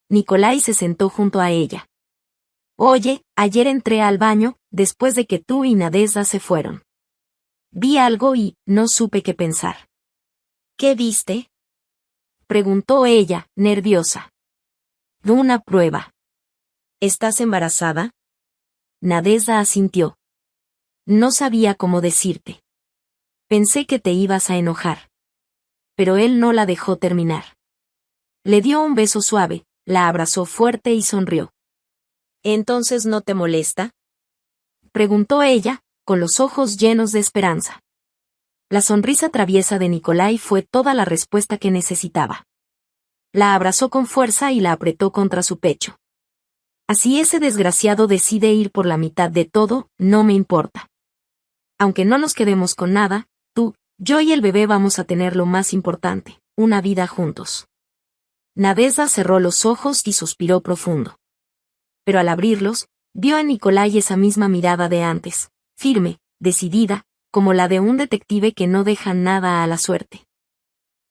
Nikolai se sentó junto a ella. Oye, ayer entré al baño, después de que tú y Nadezhda se fueron. Vi algo y no supe qué pensar. ¿Qué viste? Preguntó ella, nerviosa. Una prueba. ¿Estás embarazada? Nadezhda asintió. No sabía cómo decirte. Pensé que te ibas a enojar. Pero él no la dejó terminar. Le dio un beso suave, la abrazó fuerte y sonrió. ¿Entonces no te molesta? Preguntó ella, con los ojos llenos de esperanza. La sonrisa traviesa de Nikolai fue toda la respuesta que necesitaba. La abrazó con fuerza y la apretó contra su pecho. Así ese desgraciado decide ir por la mitad de todo, no me importa. Aunque no nos quedemos con nada, tú, yo y el bebé vamos a tener lo más importante, una vida juntos. Nadezhda cerró los ojos y suspiró profundo. Pero al abrirlos, vio a Nikolai esa misma mirada de antes, firme, decidida, como la de un detective que no deja nada a la suerte.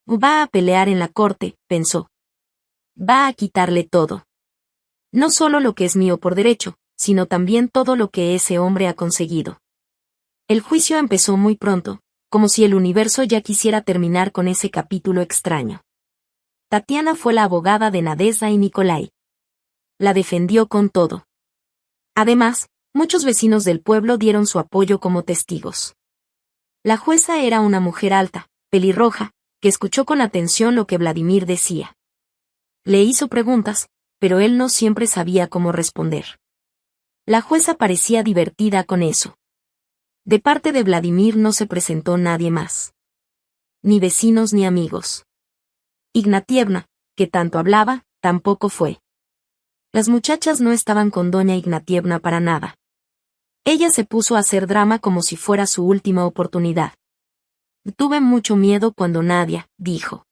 Va a pelear en la corte, pensó. Va a quitarle todo. No solo lo que es mío por derecho, sino también todo lo que ese hombre ha conseguido. El juicio empezó muy pronto, como si el universo ya quisiera terminar con ese capítulo extraño. Tatiana fue la abogada de Nadezhda y Nikolai. La defendió con todo. Además, muchos vecinos del pueblo dieron su apoyo como testigos. La jueza era una mujer alta, pelirroja, que escuchó con atención lo que Vladimir decía. Le hizo preguntas, pero él no siempre sabía cómo responder. La jueza parecía divertida con eso. De parte de Vladimir no se presentó nadie más. Ni vecinos ni amigos. Ignatievna, que tanto hablaba, tampoco fue. Las muchachas no estaban con doña Ignatievna para nada. Ella se puso a hacer drama como si fuera su última oportunidad. Tuve mucho miedo cuando Nadia, dijo.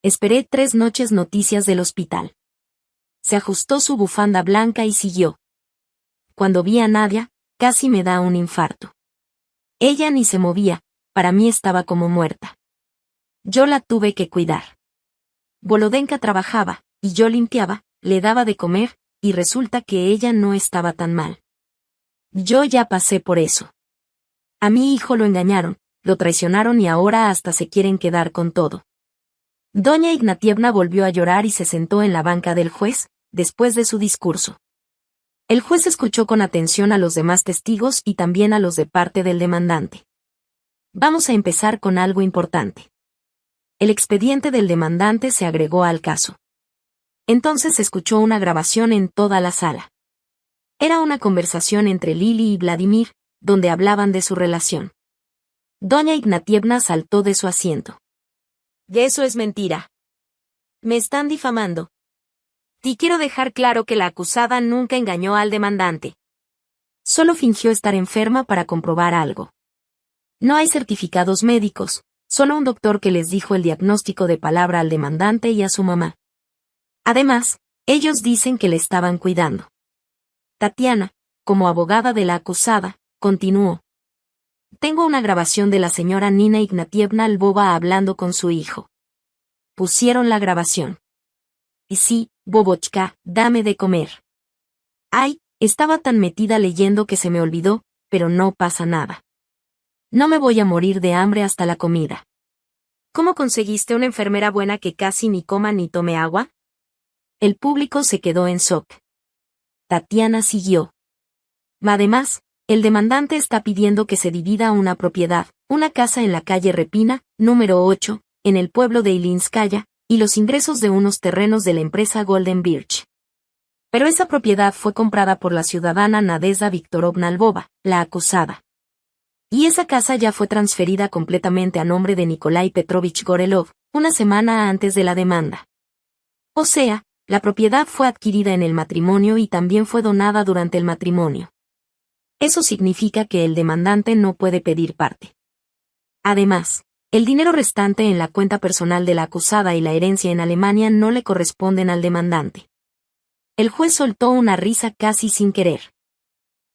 Esperé 3 noches noticias del hospital. Se ajustó su bufanda blanca y siguió. Cuando vi a Nadia, casi me da un infarto. Ella ni se movía, para mí estaba como muerta. Yo la tuve que cuidar. Volodenka trabajaba, y yo limpiaba, le daba de comer, y resulta que ella no estaba tan mal. Yo ya pasé por eso. A mi hijo lo engañaron, lo traicionaron y ahora hasta se quieren quedar con todo. Doña Ignatievna volvió a llorar y se sentó en la banca del juez, después de su discurso. El juez escuchó con atención a los demás testigos y también a los de parte del demandante. Vamos a empezar con algo importante. El expediente del demandante se agregó al caso. Entonces se escuchó una grabación en toda la sala. Era una conversación entre Lili y Vladimir, donde hablaban de su relación. Doña Ignatievna saltó de su asiento. Eso es mentira. Me están difamando. Y quiero dejar claro que la acusada nunca engañó al demandante. Solo fingió estar enferma para comprobar algo. No hay certificados médicos, solo un doctor que les dijo el diagnóstico de palabra al demandante y a su mamá. Además, ellos dicen que le estaban cuidando. Tatiana, como abogada de la acusada, continuó. Tengo una grabación de la señora Nina Ignatievna Lvova hablando con su hijo. Pusieron la grabación. Y sí, Bobochka, dame de comer. Ay, estaba tan metida leyendo que se me olvidó, pero no pasa nada. No me voy a morir de hambre hasta la comida. ¿Cómo conseguiste una enfermera buena que casi ni coma ni tome agua? El público se quedó en shock. Tatiana siguió. Además, el demandante está pidiendo que se divida una propiedad, una casa en la calle Repina, número 8, en el pueblo de Ilinskaya, y los ingresos de unos terrenos de la empresa Golden Birch. Pero esa propiedad fue comprada por la ciudadana Nadezhda Viktorovna Lvova, la acusada. Y esa casa ya fue transferida completamente a nombre de Nikolai Petrovich Gorelov, una semana antes de la demanda. O sea, la propiedad fue adquirida en el matrimonio y también fue donada durante el matrimonio. Eso significa que el demandante no puede pedir parte. Además, el dinero restante en la cuenta personal de la acusada y la herencia en Alemania no le corresponden al demandante. El juez soltó una risa casi sin querer.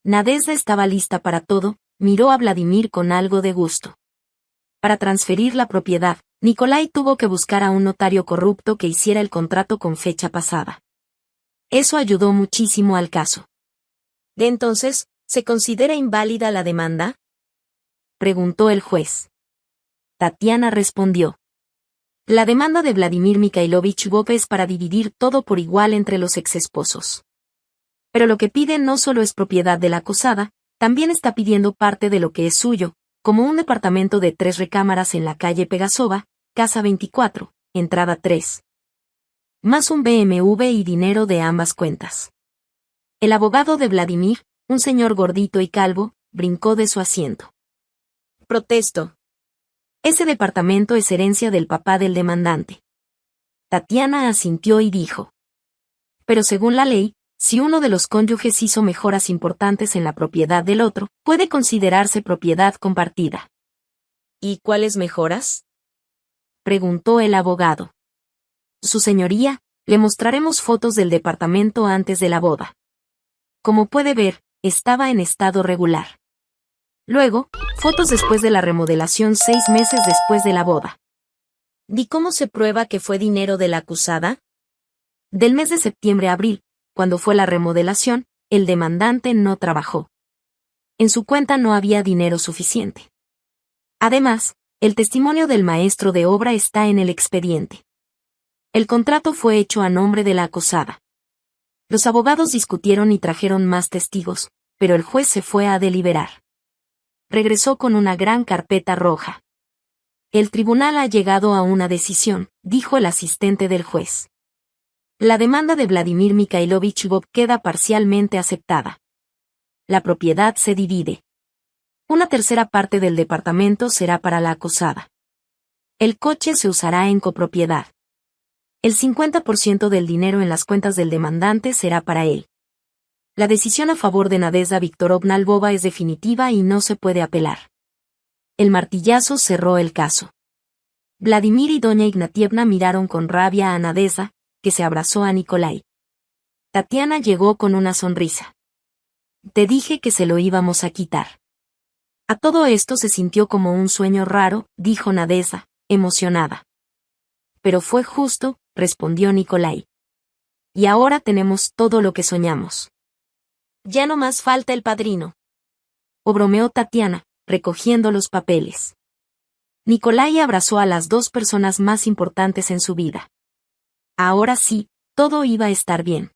Nadezhda estaba lista para todo, miró a Vladimir con algo de gusto. Para transferir la propiedad, Nikolai tuvo que buscar a un notario corrupto que hiciera el contrato con fecha pasada. Eso ayudó muchísimo al caso. ¿De entonces, se considera inválida la demanda? Preguntó el juez. Tatiana respondió. La demanda de Vladimir Mikhailovich Lvov es para dividir todo por igual entre los exesposos. Pero lo que pide no solo es propiedad de la acusada, también está pidiendo parte de lo que es suyo, como un departamento de 3 recámaras en la calle Pegasova, casa 24, entrada 3. Más un BMW y dinero de ambas cuentas. El abogado de Vladimir, un señor gordito y calvo, brincó de su asiento. Protesto. Ese departamento es herencia del papá del demandante. Tatiana asintió y dijo. Pero según la ley, si uno de los cónyuges hizo mejoras importantes en la propiedad del otro, puede considerarse propiedad compartida. ¿Y cuáles mejoras? Preguntó el abogado. Su señoría, le mostraremos fotos del departamento antes de la boda. Como puede ver, estaba en estado regular. Luego, fotos después de la remodelación 6 meses después de la boda. ¿Y cómo se prueba que fue dinero de la acusada? Del mes de septiembre a abril, cuando fue la remodelación, el demandante no trabajó. En su cuenta no había dinero suficiente. Además, el testimonio del maestro de obra está en el expediente. El contrato fue hecho a nombre de la acusada. Los abogados discutieron y trajeron más testigos, pero el juez se fue a deliberar. Regresó con una gran carpeta roja. El tribunal ha llegado a una decisión, dijo el asistente del juez. La demanda de Vladimir Mikhailovich Lvov queda parcialmente aceptada. La propiedad se divide. Una tercera parte del departamento será para la acusada. El coche se usará en copropiedad. El 50% del dinero en las cuentas del demandante será para él. La decisión a favor de Nadezhda Viktorovna Lvova es definitiva y no se puede apelar. El martillazo cerró el caso. Vladimir y doña Ignatievna miraron con rabia a Nadezhda, que se abrazó a Nikolai. Tatiana llegó con una sonrisa. Te dije que se lo íbamos a quitar. A todo esto se sintió como un sueño raro, dijo Nadezhda, emocionada. Pero fue justo, respondió Nikolai. Y ahora tenemos todo lo que soñamos. Ya no más falta el padrino. O bromeó Tatiana, recogiendo los papeles. Nikolai abrazó a las 2 personas más importantes en su vida. Ahora sí, todo iba a estar bien.